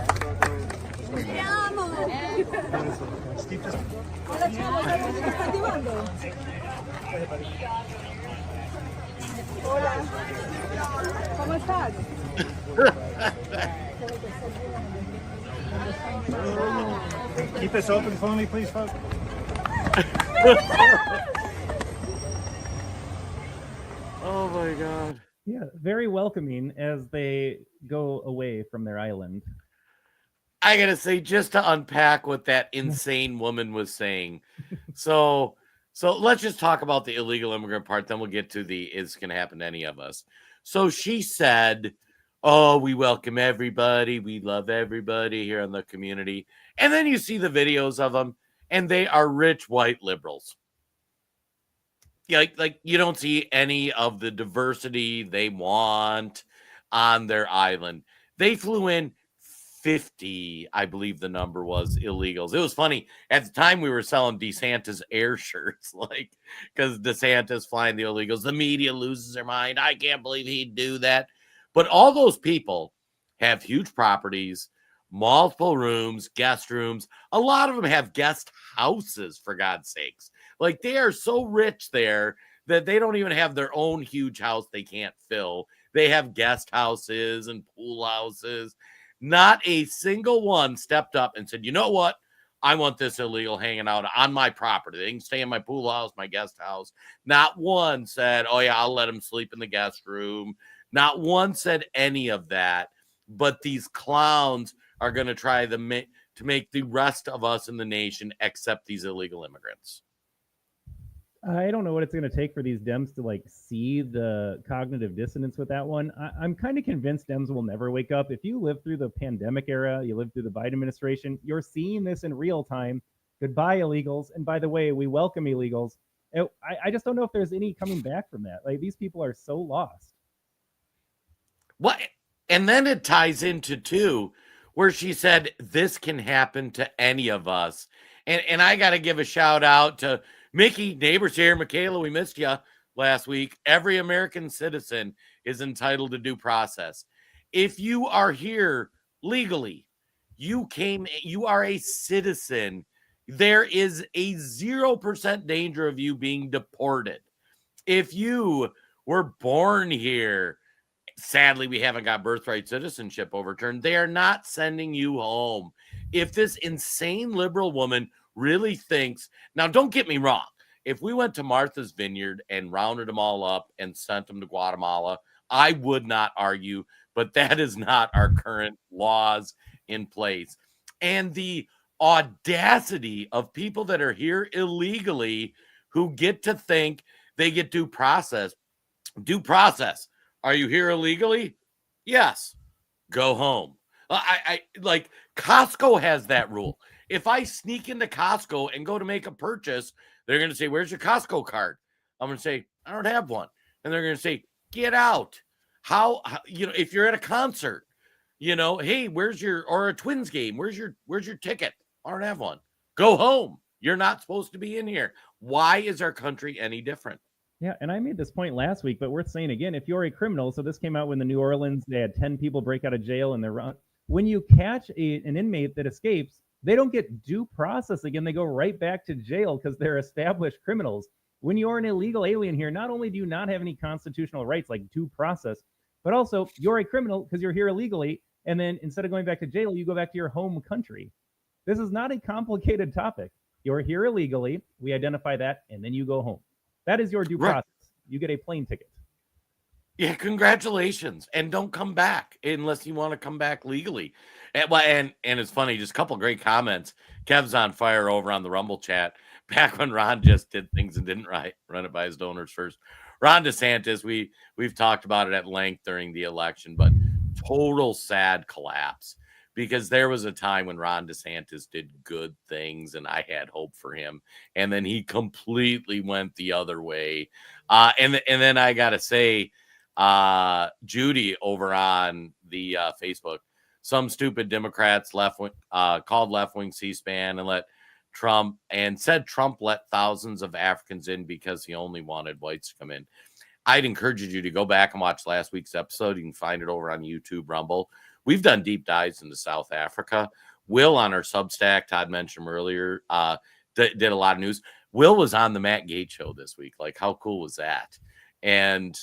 Keep this open for me, please, folks. Oh my God. Yeah, very welcoming as they go away from their island. I gotta say, just to unpack what that insane woman was saying. So let's just talk about the illegal immigrant part, then we'll get to the it's gonna happen to any of us. So she said, oh, we welcome everybody, we love everybody here in the community. And then you see the videos of them, and they are rich white liberals. Yeah, like you don't see any of the diversity they want on their island. They flew in 50, I believe the number was, illegals. It was funny. At the time, we were selling DeSantis air shirts, like, because DeSantis flying the illegals. The media loses their mind. I can't believe he'd do that. But all those people have huge properties, multiple rooms, guest rooms. A lot of them have guest houses, for God's sakes. Like, they are so rich there that they don't even have their own huge house they can't fill. They have guest houses and pool houses. Not a single one stepped up and said, you know what? I want this illegal hanging out on my property. They can stay in my pool house, my guest house. Not one said, oh yeah, I'll let them sleep in the guest room. Not one said any of that. But these clowns are going to try to make the rest of us in the nation accept these illegal immigrants. I don't know what it's going to take for these Dems to like see the cognitive dissonance with that one. I'm kind of convinced Dems will never wake up. If you live through the pandemic era, you live through the Biden administration, you're seeing this in real time. Goodbye, illegals. And by the way, we welcome illegals. I just don't know if there's any coming back from that. Like, these people are so lost. What? And then it ties into two, where she said, this can happen to any of us. And I got to give a shout out to Mickey, neighbors here. Michaela, we missed you last week. Every American citizen is entitled to due process. If you are here legally, you are a citizen. There is a 0% danger of you being deported. If you were born here, sadly, we haven't got birthright citizenship overturned. They are not sending you home. If this insane liberal woman really thinks, now don't get me wrong, if we went to Martha's Vineyard and rounded them all up and sent them to Guatemala, I would not argue, but that is not our current laws in place. And the audacity of people that are here illegally who get to think they get due process. Due process. Are you here illegally? Yes. Go home. I like Costco has that rule. If I sneak into Costco and go to make a purchase, they're going to say, "Where's your Costco card?" I'm going to say, "I don't have one." And they're going to say, "Get out." How if you're at a concert, hey, where's your, or a Twins game, where's your ticket? I don't have one. Go home. You're not supposed to be in here. Why is our country any different? Yeah, and I made this point last week, but worth saying again, if you're a criminal, so this came out when the New Orleans, they had 10 people break out of jail and they're when you catch an inmate that escapes, they don't get due process again. They go right back to jail because they're established criminals. When you're an illegal alien here, not only do you not have any constitutional rights like due process, but also you're a criminal because you're here illegally. And then instead of going back to jail, you go back to your home country. This is not a complicated topic. You're here illegally. We identify that, and then you go home. That is your due process. You get a plane ticket. Yeah, congratulations. And don't come back unless you want to come back legally. And it's funny, just a couple great comments. Kev's on fire over on the Rumble chat. Back when Ron just did things and didn't run it by his donors first. Ron DeSantis, we've talked about it at length during the election, but total sad collapse. Because there was a time when Ron DeSantis did good things and I had hope for him. And then he completely went the other way. And then I got to say, Judy over on the Facebook, some stupid Democrats called left-wing C-SPAN and said Trump let thousands of Africans in because he only wanted whites to come in. I'd encourage you to go back and watch last week's episode. You can find it over on YouTube, Rumble. We've done deep dives into South Africa. Will on our Substack, Todd mentioned earlier, did a lot of news. Will was on the Matt Gaetz show this week. Like, how cool was that? And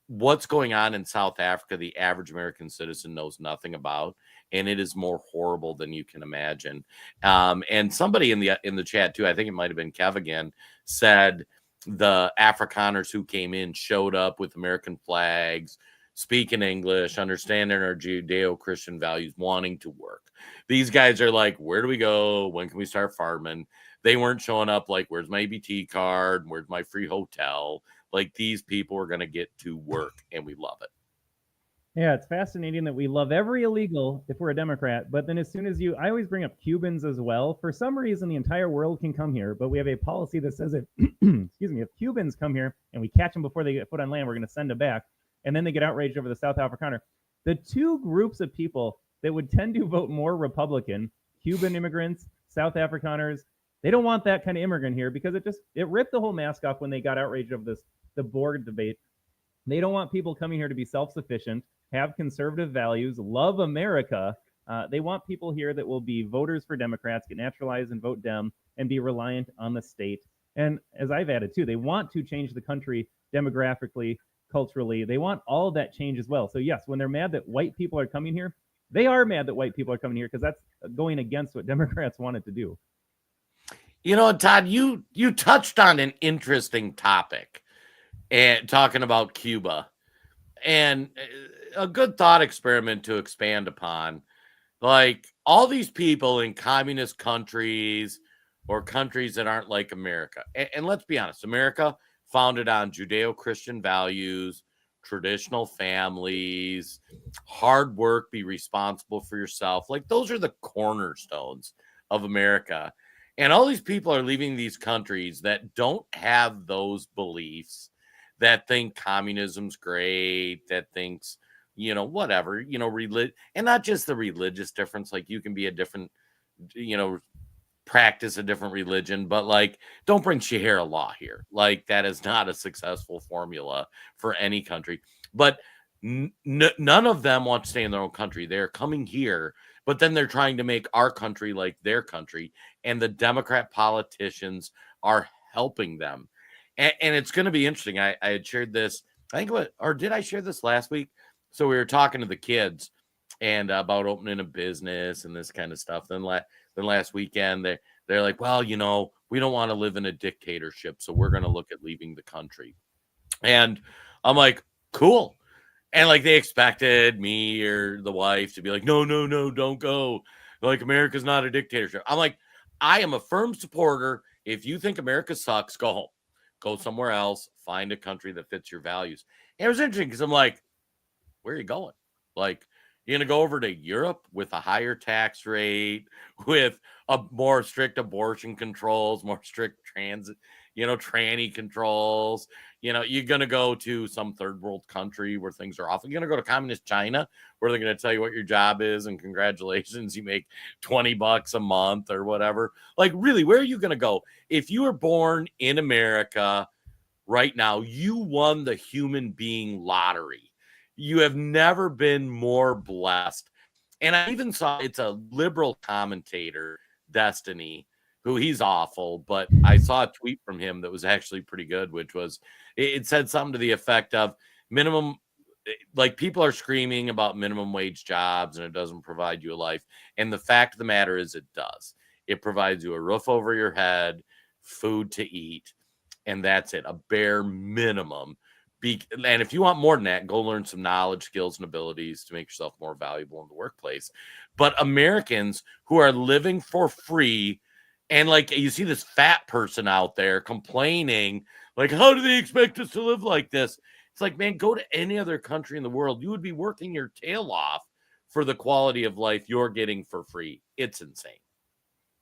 what's going on in South Africa, the average American citizen knows nothing about, and it is more horrible than you can imagine. And somebody in the chat too, I think it might have been Kev again, said the Afrikaners who came in showed up with American flags, speaking English, understanding our Judeo-Christian values, wanting to work. These guys are like, where do we go? When can we start farming? They weren't showing up like, where's my ABT card? Where's my free hotel? Like, these people are going to get to work, and we love it. Yeah, it's fascinating that we love every illegal if we're a Democrat, but then as soon as I always bring up Cubans as well. For some reason, the entire world can come here, but we have a policy that says if, excuse me, if Cubans come here and we catch them before they get put on land, we're going to send them back. And then they get outraged over the South Afrikaner. The two groups of people that would tend to vote more Republican, Cuban immigrants, South Afrikaners, they don't want that kind of immigrant here because it ripped the whole mask off when they got outraged over the board debate. They don't want people coming here to be self-sufficient, have conservative values, love America. They want people here that will be voters for Democrats, get naturalized and vote Dem, and be reliant on the state. And as I've added too, they want to change the country demographically, culturally. They want all of that change as well. So yes, when they're mad that white people are coming here, they are mad that white people are coming here because that's going against what Democrats wanted to do. Todd, you touched on an interesting topic and talking about Cuba, and a good thought experiment to expand upon. Like, all these people in communist countries or countries that aren't like America. And let's be honest, America founded on Judeo-Christian values, traditional families, hard work, be responsible for yourself. Like, those are the cornerstones of America. And all these people are leaving these countries that don't have those beliefs, that think communism's great, that thinks, whatever, and not just the religious difference. Like, you can be a different, practice a different religion, but like, don't bring Sharia law here. Like, that is not a successful formula for any country. But none of them want to stay in their own country. They're coming here, but then they're trying to make our country like their country. And the Democrat politicians are helping them. And it's going to be interesting. I had shared this, did I share this last week? So we were talking to the kids and about opening a business and this kind of stuff. Then last weekend, they're They're like, well, we don't want to live in a dictatorship, so we're going to look at leaving the country. And I'm like, cool. And like they expected me or the wife to be like, no, don't go. Like America's not a dictatorship. I'm like, I am a firm supporter. If you think America sucks, go home. Go somewhere else. Find a country that fits your values. And it was interesting because I'm like, where are you going? Like, you're going to go over to Europe with a higher tax rate, with a more strict abortion controls, more strict tranny controls. You're going to go to some third world country where things are awful. You're going to go to communist China where they're going to tell you what your job is and congratulations, you make $20 a month or whatever. Like, really, where are you going to go? If you were born in America right now, you won the human being lottery. You have never been more blessed. And I even saw, it's a liberal commentator, Destiny, who he's awful, but I saw a tweet from him that was actually pretty good, which was, it said something to the effect of minimum, like people are screaming about minimum wage jobs and it doesn't provide you a life. And the fact of the matter is it does. It provides you a roof over your head, food to eat, and that's it, a bare minimum. And if you want more than that, go learn some knowledge, skills, and abilities to make yourself more valuable in the workplace. But Americans who are living for free, and like you see this fat person out there complaining, like, how do they expect us to live like this? It's like, man, go to any other country in the world. You would be working your tail off for the quality of life you're getting for free. It's insane.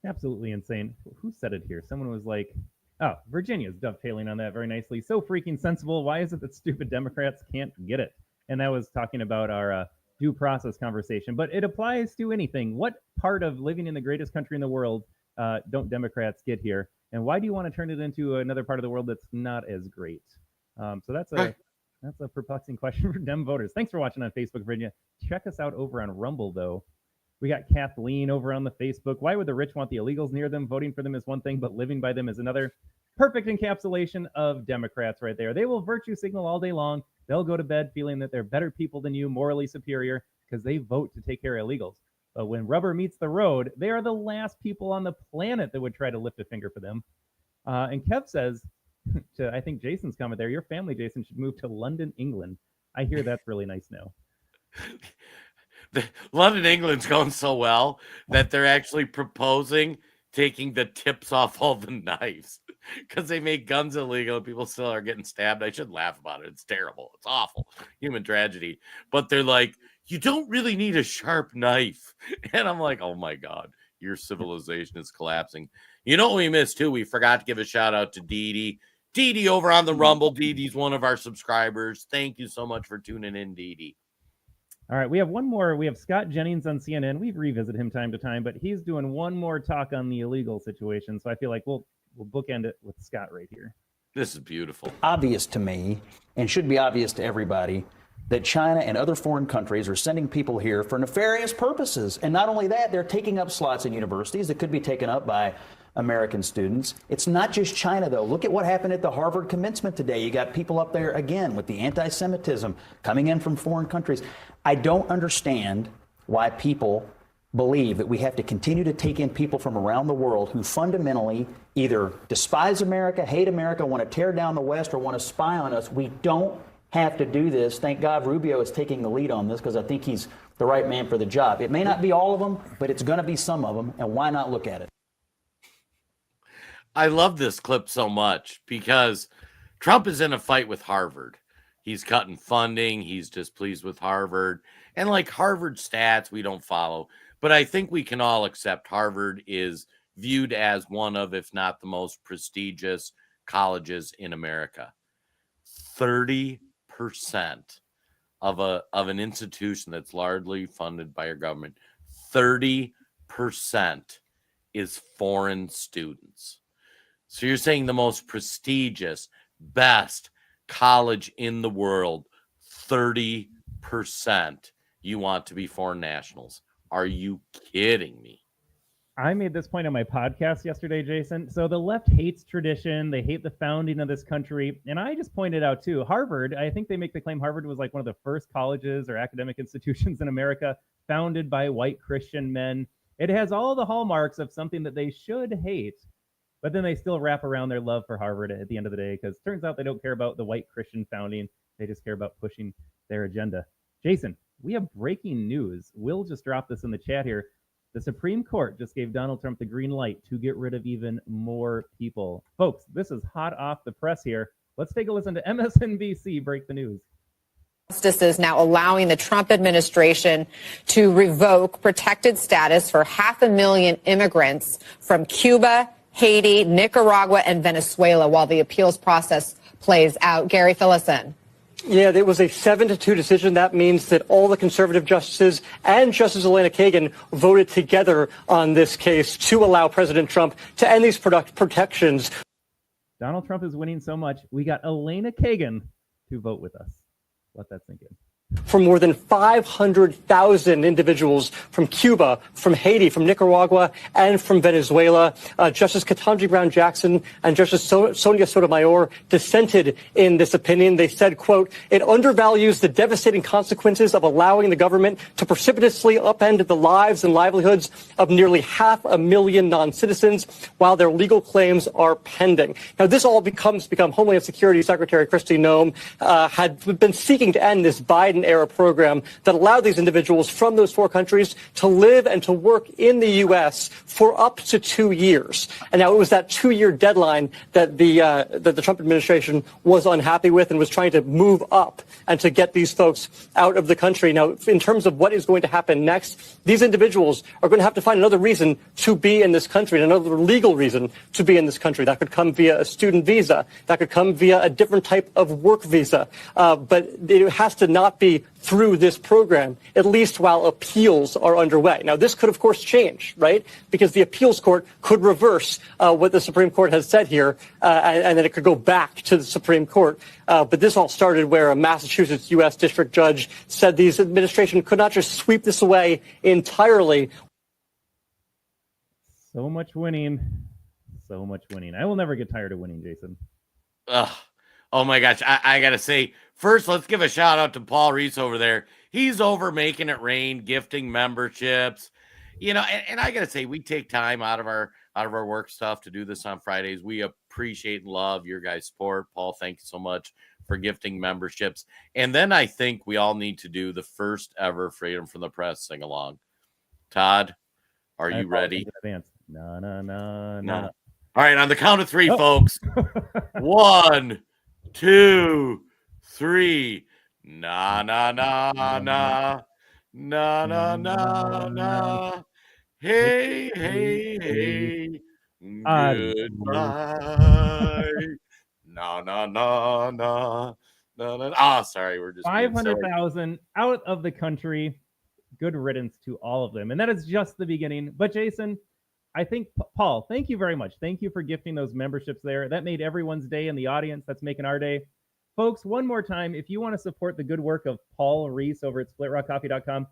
Absolutely insane. Who said it here? Someone was like, oh, Virginia's dovetailing on that very nicely. So freaking sensible. Why is it that stupid Democrats can't get it? And that was talking about our due process conversation. But it applies to anything. What part of living in the greatest country in the world don't Democrats get here? And why do you want to turn it into another part of the world that's not as great? So that's a perplexing question for Dem voters. Thanks for watching on Facebook, Virginia. Check us out over on Rumble, though. We got Kathleen over on the Facebook. Why would the rich want the illegals near them? Voting for them is one thing, but living by them is another. Perfect encapsulation of Democrats right there. They will virtue signal all day long. They'll go to bed feeling that they're better people than you, morally superior, because they vote to take care of illegals. But when rubber meets the road, they are the last people on the planet that would try to lift a finger for them. And Kev says, to I think Jason's comment there, your family, Jason, should move to London, England. I hear that's really nice now. London, England's going so well that they're actually proposing taking the tips off all the knives because they make guns illegal and people still are getting stabbed. I shouldn't laugh about it. It's terrible. It's awful. Human tragedy. But they're like, you don't really need a sharp knife. And I'm like, oh my God, your civilization is collapsing. You know what we missed too? We forgot to give a shout out to Dee Dee. Dee Dee over on the Rumble. Dee Dee's one of our subscribers. Thank you so much for tuning in, Dee Dee. All right, we have one more. We have Scott Jennings on CNN. We've revisited him time to time, but he's doing one more talk on the illegal situation. So I feel like we'll bookend it with Scott right here. This is beautiful. Obvious to me, and should be obvious to everybody, that China and other foreign countries are sending people here for nefarious purposes. And not only that, they're taking up slots in universities that could be taken up by American students. It's not just China, though. Look at what happened at the Harvard commencement today. You got people up there, again, with the anti-Semitism coming in from foreign countries. I don't understand why people believe that we have to continue to take in people from around the world who fundamentally either despise America, hate America, want to tear down the West, or want to spy on us. We don't have to do this. Thank God Rubio is taking the lead on this because I think he's the right man for the job. It may not be all of them, but it's going to be some of them, and why not look at it? I love this clip so much because Trump is in a fight with Harvard. He's cutting funding. He's displeased with Harvard. And like Harvard stats, we don't follow. But I think we can all accept Harvard is viewed as one of, if not the most prestigious colleges in America. 30% of an institution that's largely funded by your government, 30% is foreign students. So you're saying the most prestigious, best college in the world, 30% you want to be foreign nationals. Are you kidding me? I made this point on my podcast yesterday, Jason. So the left hates tradition. They hate the founding of this country. And I just pointed out, too, Harvard, I think they make the claim Harvard was like one of the first colleges or academic institutions in America founded by white Christian men. It has all the hallmarks of something that they should hate, but then they still wrap around their love for Harvard at the end of the day, because it turns out they don't care about the white Christian founding. They just care about pushing their agenda. Jason, we have breaking news. Will just dropped this in the chat here. The Supreme Court just gave Donald Trump the green light to get rid of even more people. Folks, this is hot off the press here. Let's take a listen to MSNBC break the news. Justice is now allowing the Trump administration to revoke protected status for 500,000 immigrants from Cuba, Haiti, Nicaragua, and Venezuela while the appeals process plays out. Gary, fill us in. Yeah, it was a 7-2 decision. That means that all the conservative justices and Justice Elena Kagan voted together on this case to allow President Trump to end these protections. Donald Trump is winning so much, we got Elena Kagan to vote with us. Let that sink in. For more than 500,000 individuals from Cuba, from Haiti, from Nicaragua, and from Venezuela. Justice Ketanji Brown Jackson and Justice Sonia Sotomayor dissented in this opinion. They said, quote, "It undervalues the devastating consequences of allowing the government to precipitously upend the lives and livelihoods of nearly 500,000 non-citizens while their legal claims are pending." Now, this all become Homeland Security Secretary Kristi Noem had been seeking to end this Biden-era program that allowed these individuals from those 4 countries to live and to work in the U.S. for up to 2 years. And now it was that 2-year deadline that the Trump administration was unhappy with and was trying to move up and to get these folks out of the country. Now, in terms of what is going to happen next, these individuals are going to have to find another reason to be in this country, another legal reason to be in this country. That could come via a student visa. That could come via a different type of work visa. But it has to not be through this program, at least while appeals are underway. Now, this could, of course, change, right? Because the appeals court could reverse what the Supreme Court has said here, and then it could go back to the Supreme Court. But this all started where a Massachusetts U.S. district judge said the administration could not just sweep this away entirely. So much winning. So much winning. I will never get tired of winning, Jason. Ugh. Oh my gosh. I got to say, first, let's give a shout out to Paul Reese over there. He's over making it rain, gifting memberships, and I got to say, we take time out of our work stuff to do this on Fridays. We appreciate and love your guys' support. Paul, thank you so much for gifting memberships. And then I think we all need to do the first ever Freedom from the Press sing along. Todd, are you ready? No, no, no, No. no. All right, on the count of 3, folks. 1, 2, 3. Na na na na na na na na. Hey hey hey. Goodbye. Na na na na na. Ah, sorry, we're just 500,000 out of the country. Good riddance to all of them, and that is just the beginning. But Jason, I think, Paul, thank you very much. Thank you for gifting those memberships there. That made everyone's day in the audience. That's making our day. Folks, one more time, if you want to support the good work of Paul Reese over at splitrockcoffee.com,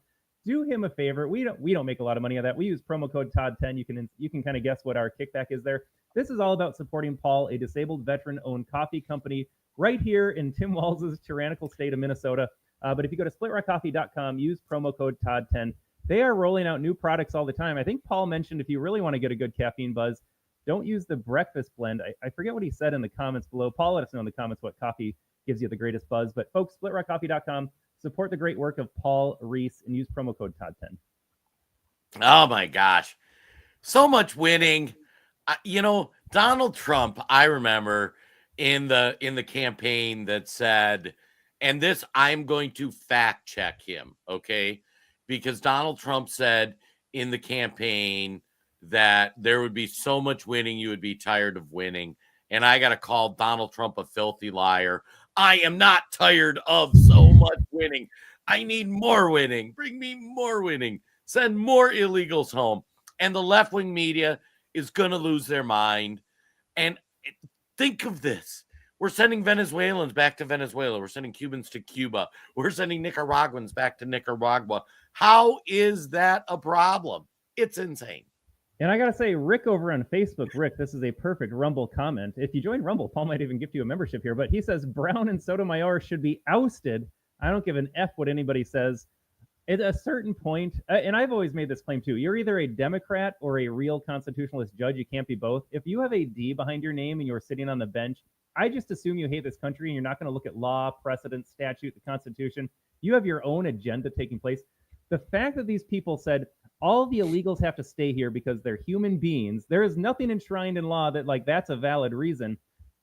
do him a favor. We don't make a lot of money on that. We use promo code Todd10. You can kind of guess what our kickback is there. This is all about supporting Paul, a disabled veteran-owned coffee company right here in Tim Walz's tyrannical state of Minnesota. But if you go to splitrockcoffee.com, use promo code Todd10. They are rolling out new products all the time. I think Paul mentioned if you really want to get a good caffeine buzz, don't use the breakfast blend. I forget what he said in the comments below. Paul, let us know in the comments what coffee gives you the greatest buzz. But folks, splitrockcoffee.com, support the great work of Paul Reese and use promo code Todd10. Oh my gosh. So much winning. Donald Trump, I remember in the campaign that said, and this, I'm going to fact check him, okay? Because Donald Trump said in the campaign that there would be so much winning, you would be tired of winning. And I got to call Donald Trump a filthy liar. I am not tired of so much winning. I need more winning. Bring me more winning. Send more illegals home. And the left-wing media is going to lose their mind. And think of this. We're sending Venezuelans back to Venezuela. We're sending Cubans to Cuba. We're sending Nicaraguans back to Nicaragua. How is that a problem? It's insane. And I got to say, Rick over on Facebook, Rick, this is a perfect Rumble comment. If you join Rumble, Paul might even gift you a membership here, but he says Brown and Sotomayor should be ousted. I don't give an F what anybody says. At a certain point, and I've always made this claim too, you're either a Democrat or a real constitutionalist judge. You can't be both. If you have a D behind your name and you're sitting on the bench, I just assume you hate this country and you're not going to look at law, precedent, statute, the Constitution. You have your own agenda taking place. The fact that these people said all the illegals have to stay here because they're human beings, there is nothing enshrined in law that like that's a valid reason.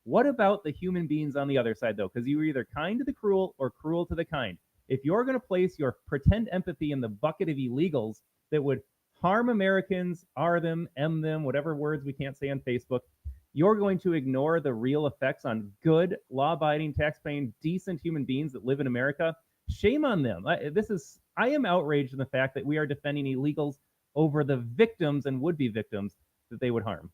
What about the human beings on the other side though? Because you were either kind to the cruel or cruel to the kind. If you're going to place your pretend empathy in the bucket of illegals that would harm Americans, R them, M them, whatever words we can't say on Facebook, you're going to ignore the real effects on good, law-abiding, tax-paying, decent human beings that live in America. Shame on them. I am outraged in the fact that we are defending illegals over the victims and would-be victims that they would harm.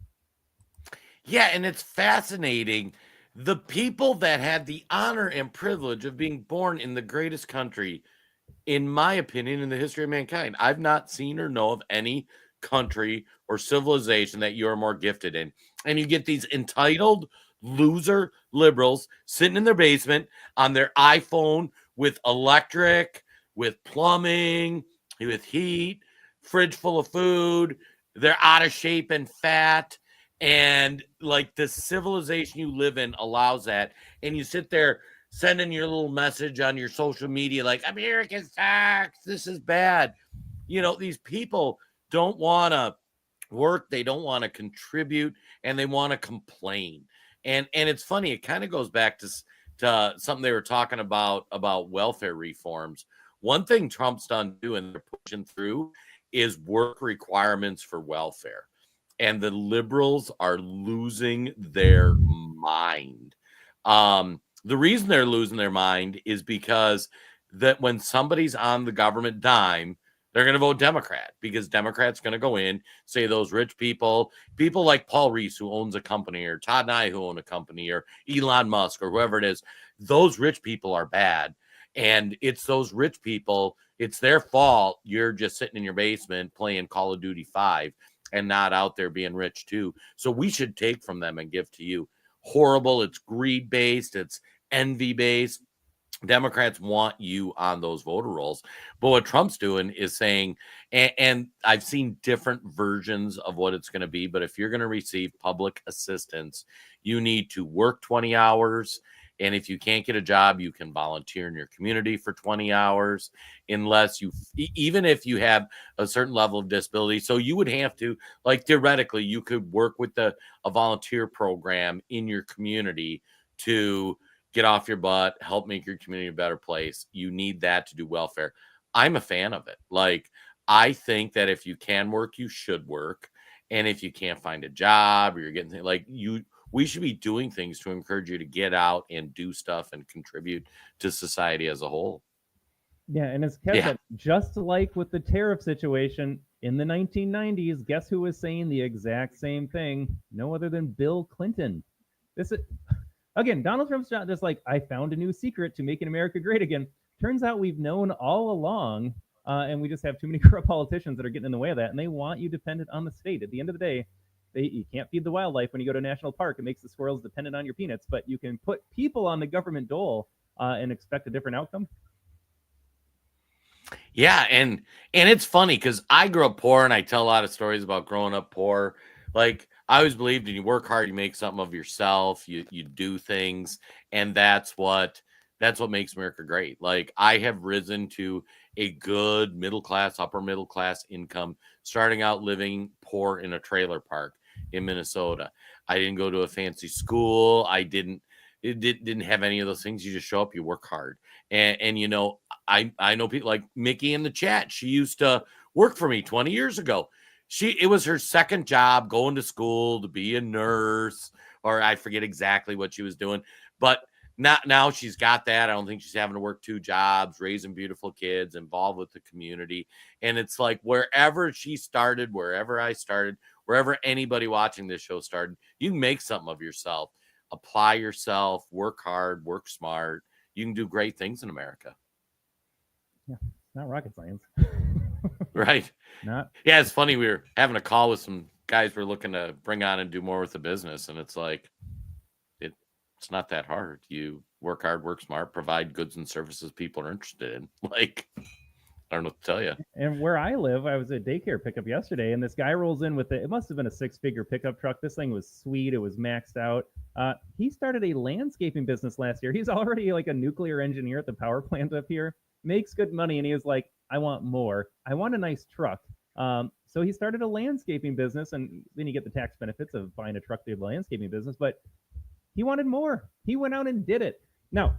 Yeah, and it's fascinating. The people that had the honor and privilege of being born in the greatest country, in my opinion, in the history of mankind. I've not seen or know of any country or civilization that you're more gifted in. And you get these entitled loser liberals sitting in their basement on their iPhone with electric, with plumbing, with heat, fridge full of food. They're out of shape and fat. And like the civilization you live in allows that. And you sit there sending your little message on your social media like, American sucks, this is bad. You know, these people don't want to work, they don't want to contribute, and they want to complain. And it's funny, it kind of goes back to something they were talking about welfare reforms. One thing Trump's done too, and they're pushing through, is work requirements for welfare. And the liberals are losing their mind. The reason they're losing their mind is because that when somebody's on the government dime, they're going to vote Democrat because Democrats going to go in, say those rich people like Paul Reese, who owns a company, or Todd and I, who own a company, or Elon Musk, or whoever it is. Those rich people are bad. And it's those rich people, it's their fault. You're just sitting in your basement playing Call of Duty 5 and not out there being rich too. So we should take from them and give to you. Horrible. It's greed based. It's envy based. Democrats want you on those voter rolls. But what Trump's doing is saying, and I've seen different versions of what it's going to be, but if you're going to receive public assistance, you need to work 20 hours. And if you can't get a job, you can volunteer in your community for 20 hours, unless even if you have a certain level of disability. So you would have to, like, theoretically, you could work with a volunteer program in your community to get off your butt, help make your community a better place. You need that to do welfare. I'm a fan of it. Like, I think that if you can work, you should work. And if you can't find a job or you're getting we should be doing things to encourage you to get out and do stuff and contribute to society as a whole. Yeah, and as Kev said, just like with the tariff situation in the 1990s, guess who was saying the exact same thing? No other than Bill Clinton. This is, again, Donald Trump's not just like, I found a new secret to making America great again. Turns out we've known all along, and we just have too many corrupt politicians that are getting in the way of that, and they want you dependent on the state. At the end of the day, you can't feed the wildlife when you go to a national park. It makes the squirrels dependent on your peanuts, but you can put people on the government dole and expect a different outcome. Yeah, and it's funny because I grew up poor, and I tell a lot of stories about growing up poor. Like, I always believed in you work hard, you make something of yourself, you do things, and that's what makes America great. Like, I have risen to a good middle class, upper middle class income, starting out living poor in a trailer park in Minnesota. I didn't go to a fancy school. I didn't have any of those things. You just show up, you work hard. And you know, I know people like Mickey in the chat. She used to work for me 20 years ago. It was her second job, going to school to be a nurse, or I forget exactly what she was doing, but now she's got that. I don't think she's having to work 2 jobs, raising beautiful kids, involved with the community. And it's like, wherever she started, wherever I started, wherever anybody watching this show started, you can make something of yourself, apply yourself, work hard, work smart. You can do great things in America. Yeah, it's not rocket science. Right. Not. Yeah, it's funny. We were having a call with some guys we're looking to bring on and do more with the business. And it's like, it's not that hard. You work hard, work smart, provide goods and services people are interested in. Like, I don't know what to tell you. And where I live, I was at daycare pickup yesterday, and this guy rolls in with it must have been a 6-figure pickup truck. This thing was sweet. It was maxed out. He started a landscaping business last year. He's already like a nuclear engineer at the power plant up here, makes good money, and he was like, I want more. I want a nice truck. So he started a landscaping business, and then you get the tax benefits of buying a truck through the landscaping business, but he wanted more. He went out and did it. Now,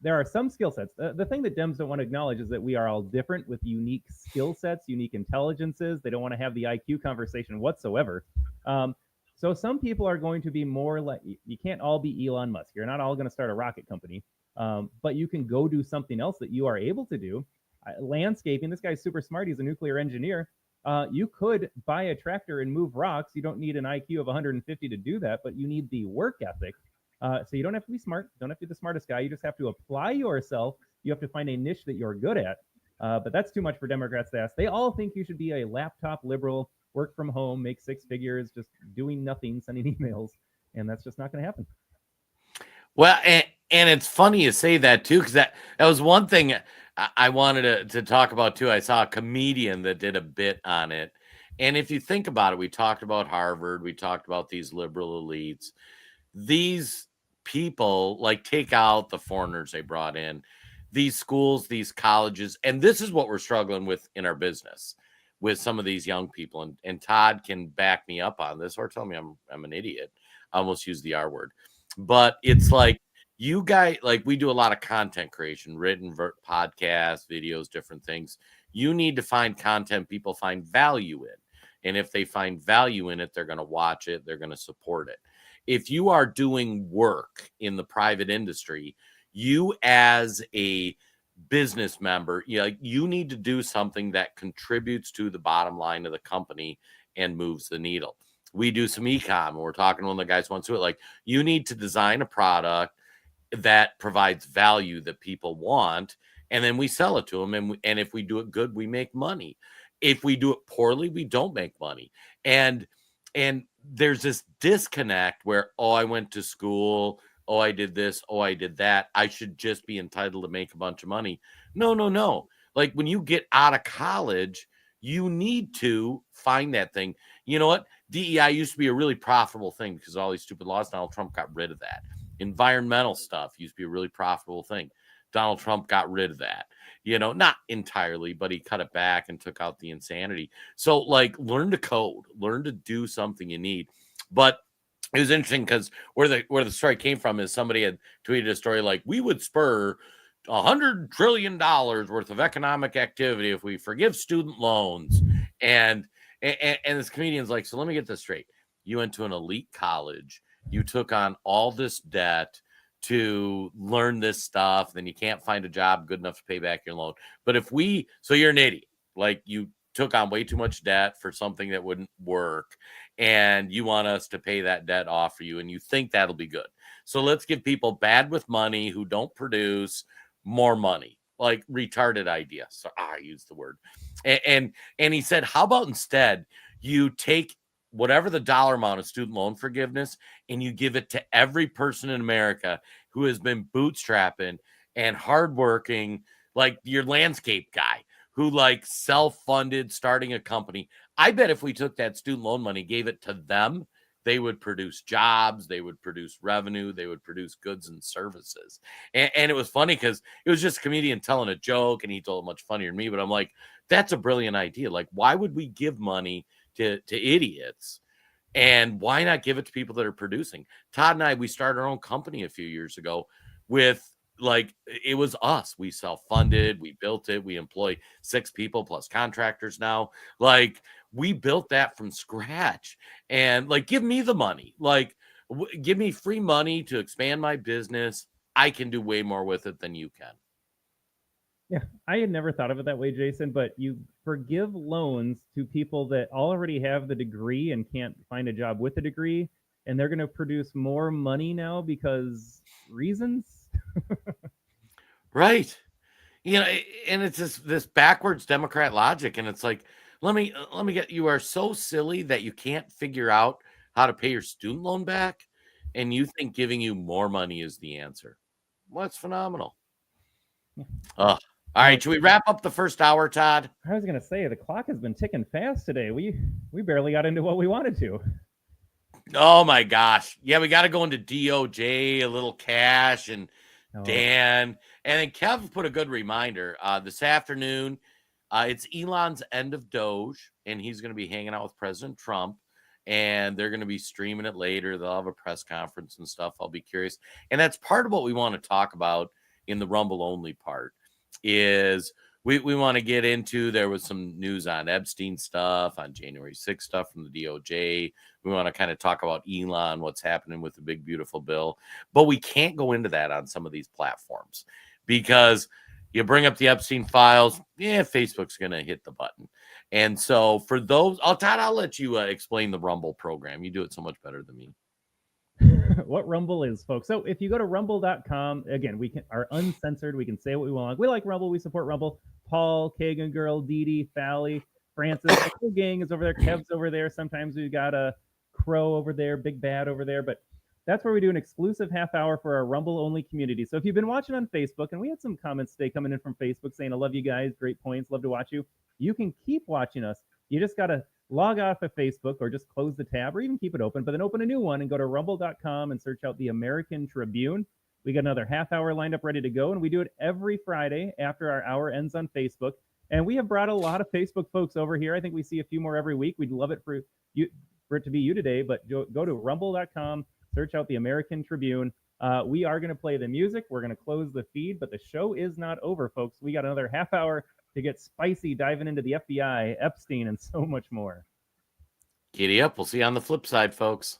there are some skill sets. The thing that Dems don't want to acknowledge is that we are all different with unique skill sets, unique intelligences. They don't want to have the IQ conversation whatsoever. So some people are going to be more like, you can't all be Elon Musk. You're not all going to start a rocket company, but you can go do something else that you are able to do. Landscaping, this guy's super smart. He's a nuclear engineer. You could buy a tractor and move rocks. You don't need an IQ of 150 to do that, but you need the work ethic. So you don't have to be smart. Don't have to be the smartest guy. You just have to apply yourself. You have to find a niche that you're good at. But that's too much for Democrats to ask. They all think you should be a laptop liberal, work from home, make 6 figures, just doing nothing, sending emails. And that's just not going to happen. Well, and it's funny you say that too, because that was one thing I wanted to talk about too. I saw a comedian that did a bit on it. And if you think about it, we talked about Harvard, we talked about these liberal elites. These people, like, take out the foreigners they brought in, these schools, these colleges, and this is what we're struggling with in our business with some of these young people. And Todd can back me up on this or tell me I'm an idiot. I almost used the R word, but it's like, you guys, like, we do a lot of content creation, written, podcasts, videos, different things. You need to find content people find value in. And if they find value in it, they're going to watch it. They're going to support it. If you are doing work in the private industry, you as a business member, you need to do something that contributes to the bottom line of the company and moves the needle. We do some ecom, and we're talking to one of the guys who wants to do it. Like, you need to design a product that provides value that people want, and then we sell it to them. And if we do it good, we make money. If we do it poorly, we don't make money. And there's this disconnect where, oh, I went to school, oh, I did this, oh, I did that, I should just be entitled to make a bunch of money. No. Like, when you get out of college, you need to find that thing. You know what? DEI used to be a really profitable thing because of all these stupid laws. Donald Trump got rid of that. Environmental stuff used to be a really profitable thing. Donald Trump got rid of that. Not entirely, but he cut it back and took out the insanity. So, like, learn to code, learn to do something you need. But it was interesting because where the story came from is somebody had tweeted a story like, we would spur $100 trillion worth of economic activity if we forgive student loans. And this comedian's like, so let me get this straight. You went to an elite college, you took on all this debt to learn this stuff, then you can't find a job good enough to pay back your loan. But so you're an idiot. Like, you took on way too much debt for something that wouldn't work, and you want us to pay that debt off for you, and you think that'll be good. So let's give people bad with money who don't produce more money. Like, retarded idea. So I used the word. And he said, how about instead you take whatever the dollar amount of student loan forgiveness and you give it to every person in America who has been bootstrapping and hardworking, like your landscape guy who, like, self-funded starting a company. I bet if we took that student loan money, gave it to them, they would produce jobs, they would produce revenue, they would produce goods and services. And it was funny because it was just a comedian telling a joke, and he told it much funnier than me. But I'm like, that's a brilliant idea. Like, why would we give money to idiots? And why not give it to people that are producing? Todd and I, we started our own company a few years ago with, like, it was us. We self-funded, we built it, we employ 6 people plus contractors now. Like, we built that from scratch. And, like, give me the money. Like, give me free money to expand my business. I can do way more with it than you can. Yeah, I had never thought of it that way, Jason, but you forgive loans to people that already have the degree and can't find a job with a degree, and they're going to produce more money now because reasons. Right. And it's this backwards Democrat logic. And it's like, let me get, you are so silly that you can't figure out how to pay your student loan back. And you think giving you more money is the answer. Well, that's phenomenal. All right, should we wrap up the first hour, Todd? I was gonna say the clock has been ticking fast today. We barely got into what we wanted to. Oh my gosh. Yeah, we got to go into DOJ, a little cash, and Dan. And then Kev put a good reminder this afternoon. It's Elon's end of Doge, and he's going to be hanging out with President Trump, and they're going to be streaming it later. They'll have a press conference and stuff. I'll be curious. And that's part of what we want to talk about in the Rumble only part is we want to get into. There was some news on Epstein stuff, on January 6th stuff from the DOJ. We want to kind of talk about Elon, what's happening with the big, beautiful bill. But we can't go into that on some of these platforms because you bring up the Epstein files, Facebook's going to hit the button. And so for those, Todd, I'll let you explain the Rumble program. You do it so much better than me. What Rumble is, folks. So if you go to rumble.com, again, we are uncensored. We can say what we want. We like Rumble. We support Rumble. Paul, Kagan Girl, Dee Dee, Fally, Francis, the whole gang is over there. Kev's over there. Sometimes we've got a Crow over there, Big Bad over there. But that's where we do an exclusive half hour for our Rumble only community. So if you've been watching on Facebook, and we had some comments today coming in from Facebook saying, I love you guys. Great points. Love to watch you. You can keep watching us. You just got to log off of Facebook or just close the tab or even keep it open, but then open a new one and go to rumble.com and search out the American Tribune. We got another half hour lined up ready to go, and we do it every Friday after our hour ends on Facebook. And we have brought a lot of Facebook folks over here. I think we see a few more every week. We'd love it for it to be you today, but go to rumble.com, search out the American Tribune. We are going to play the music. We're going to close the feed, but the show is not over, folks. We got another half hour to get spicy, diving into the FBI, Epstein, and so much more. Giddy up. We'll see you on the flip side, folks.